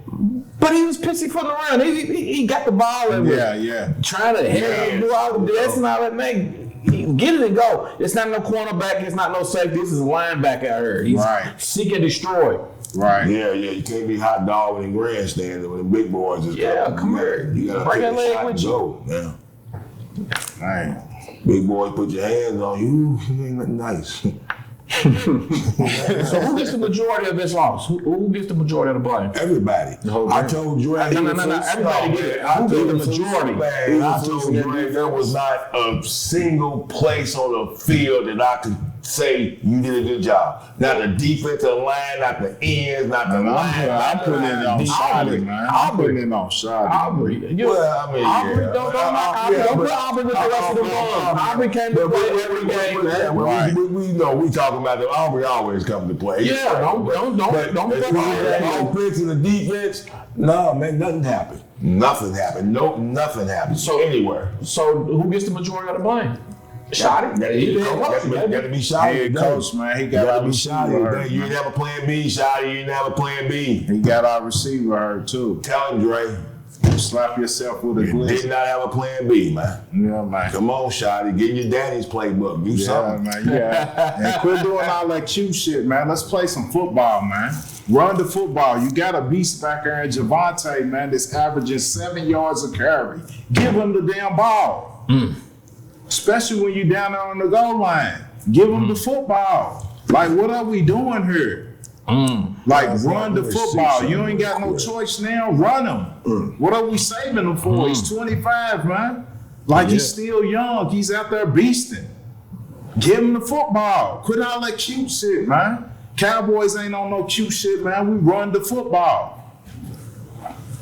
but he was pissy from around. He got the ball and was trying to hit and do all the this and all that. Man, get it and go. It's not no cornerback. It's not no safety. This is a linebacker out here. He's seek and destroy. Right. Yeah. You can't be hot dogging and grandstanding when the big boys is come here. You gotta Bring take that a leg shot with and you. go. Yeah. Right. Big boys put your hands on you. It ain't nothing nice. So who gets the majority of this loss? Who gets the majority of the blame? Everybody. I told Dre. No. Everybody get it. Who gets the majority? Man, I told Dre there was not a single place on the field that I could say you did a good job. Not the defensive line, not the ends, not the line. I'm putting it on Shoddy, man. I'm putting it on Shoddy. Aubrey. Well, I mean, Aubrey, yeah. don't put Aubrey with the rest of the ball. Aubrey came to play every game. We know we talking about the Aubrey always come to play. Yeah, don't But as far as the offense and the defense, no, man, nothing happened. Nothing happened. Nothing happened. So anywhere. So who gets the majority of the blame? Shoddy? Got to be Shoddy. Head coach, man. He got Got our to be Shoddy. receiver hurt. You didn't have a plan B, Shoddy. You didn't have a plan B. He got our receiver hurt too. Tell him, Dre. Slap yourself with a You glitch. did not have a plan B, man. Yeah, man. Come on, Shoddy. Get in your daddy's playbook. Do Yeah, something. man. Yeah. And quit doing all that cute shit, man. Let's play some football, man. Run the football. You got a beast back there in Javante, man, that's averaging 7 yards a carry. Give him the damn ball. Especially when you down there on the goal line. Give him the football. Like, what are we doing here? Like, run the football. You ain't got no choice now. Run him. What are we saving him for? He's 25, man. Like, he's still young. He's out there beasting. Give him the football. Quit all that cute shit, man. Cowboys ain't on no cute shit, man. We run the football.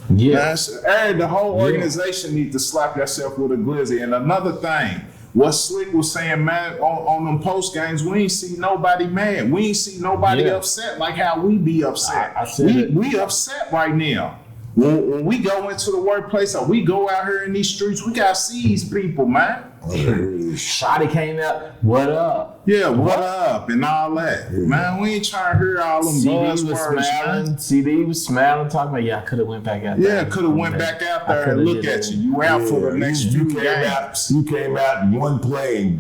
Yeah. The whole organization needs to slap yourself with a glizzy. And another thing, what Slick was saying, man, on them post games, we ain't see nobody mad. We ain't see nobody upset like how we be upset. We upset right now. When we go into the workplace or we go out here in these streets, we got to see these people, man. Shoddy came out, what up? Yeah, what up and all that. Man, we ain't trying to hear all them buzzwords, man. CeeDee was smiling, talking about, I could have went back out there. Yeah, could have went back out there and look at you. You out for the next few games. You came out one play.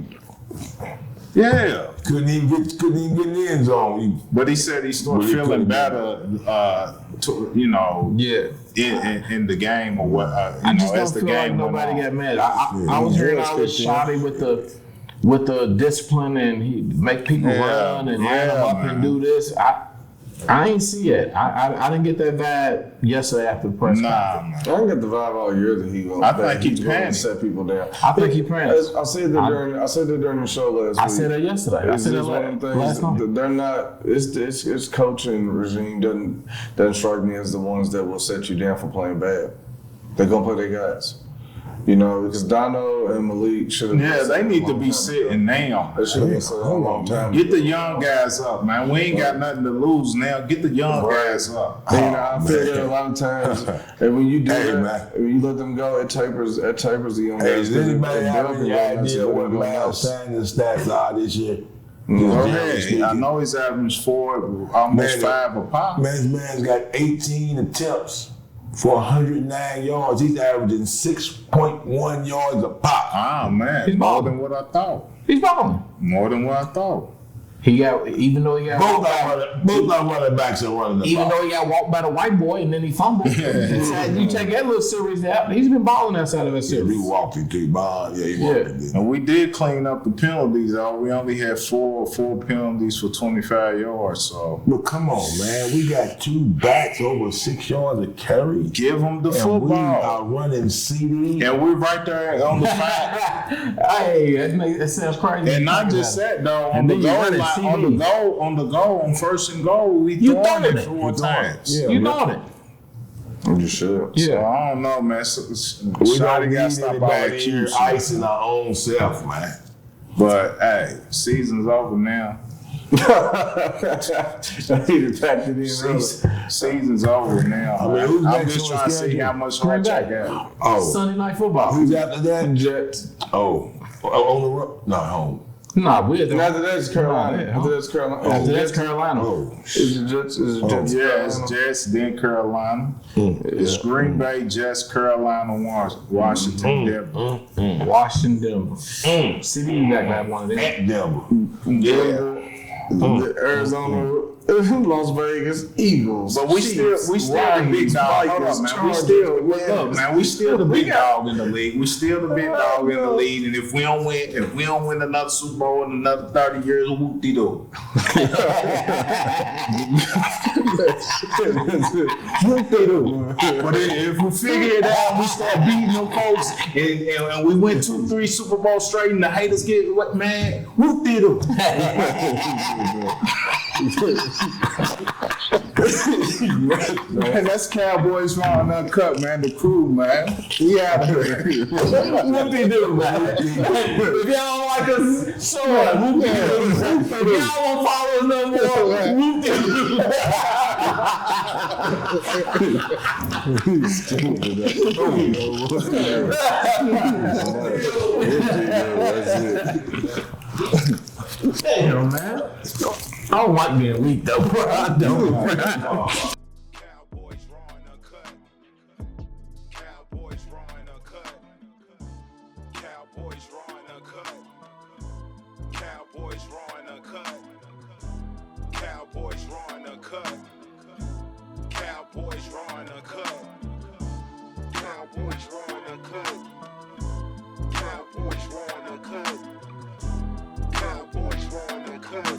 Yeah. Couldn't even get in the end zone. But he said he started feeling better, in the game or what. I just don't feel like nobody got mad. I was hearing all this Shoddy with the discipline and he make people run and line them up and do this. I ain't see it. I didn't get that vibe yesterday after the press conference. I didn't get the vibe all year that he was. I think he going to panicked. set people down. I think he panicked. I said that during the show last week. I said that yesterday. I said that last night. They're not. It's coaching regime doesn't strike me as the ones that will set you down for playing bad. They're gonna play their guys. Because Dono and Malik should have. Yeah, they need to be sitting now. They should have been sitting a long time. Get the young guys up, man. We ain't got nothing to lose now. Get the young guys up. I feel that a lot of times, and when you do that, when you let them go, it tapers the young guys. Does anybody have any idea what Miles Sanders' stats are this year? I know he's averaged 4, almost 5 a pop. Man's got 18 attempts for 109 yards. He's averaging 6.1 yards a pop. Oh, man. He's More balling. than what I thought. He's balling. More than what I thought. He got, even though he got Both our running backs are running the even ball. though he got walked by the white boy and then he fumbled. You take that little series out, he's been balling outside of that He series. walked into the ball. Yeah, he walked into And we did clean up the penalties, though. We only had four penalties for 25 yards, so. But come on, man. We got 2 backs over 6 yards a carry. Give them the And we football. are running CeeDee. And we're right there on the 5. Hey, that sounds crazy. And not just that, though. On And the then you goal running line, on the goal, on first and goal, we You throwing throwing it it. 4 times. You throwing it. You should. Yeah. So I don't know, man. We Shotty don't got need stopped by anybody here QC. icing our own self, man. But hey, season's over now. I need to pack it in. Season's over now. I mean, man. who's I'm next just on trying the to see schedule? how much heart I got. Oh, Sunday night football. who's after that? Jets. Oh, on the road? No, home. Nah, we're And after that's Carolina. Yeah. After that's Carolina. After that's Carolina. Oh, Is it Jets? Is it Jets? Yeah, it's Jets, then Carolina. It's Green Bay, Jets, Carolina, Washington, Denver. Washington. CeeDee back like one of them. at Denver. Yeah. Arizona, Las Vegas, Eagles. But we still the big dog. Hold up, man. We still the big dog in the league. We still the big dog in the league. And if we don't win another Super Bowl in another 30 years, whoop de doo. But if we figure it out, we start beating them folks, and we win 2-3 Super Bowl straight, and the haters get what, man? Whoop de doo. Man, that's Cowboys Raw Uncut, man. The crew, man. We out here. What they do, man? If y'all don't like us, show us. Whoop de doo. If y'all won't follow us no more, whoop de doo. Damn, man. I don't like being weak though, bro. I don't. Cowboys raw and uncut. Cowboys raw and uncut. Cowboys raw and uncut. Cowboys raw and uncut. Cowboys raw and uncut. Cowboys raw and uncut. Cowboys raw and uncut. Cowboys raw and uncut. Cowboys raw and uncut. Cowboys raw and uncut.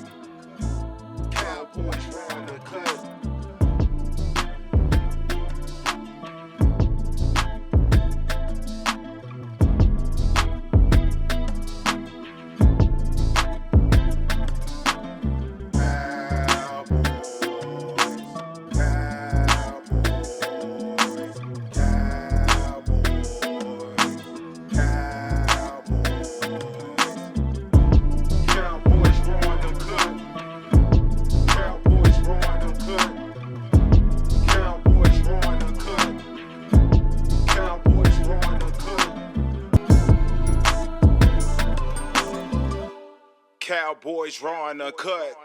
Cowboys raw and uncut.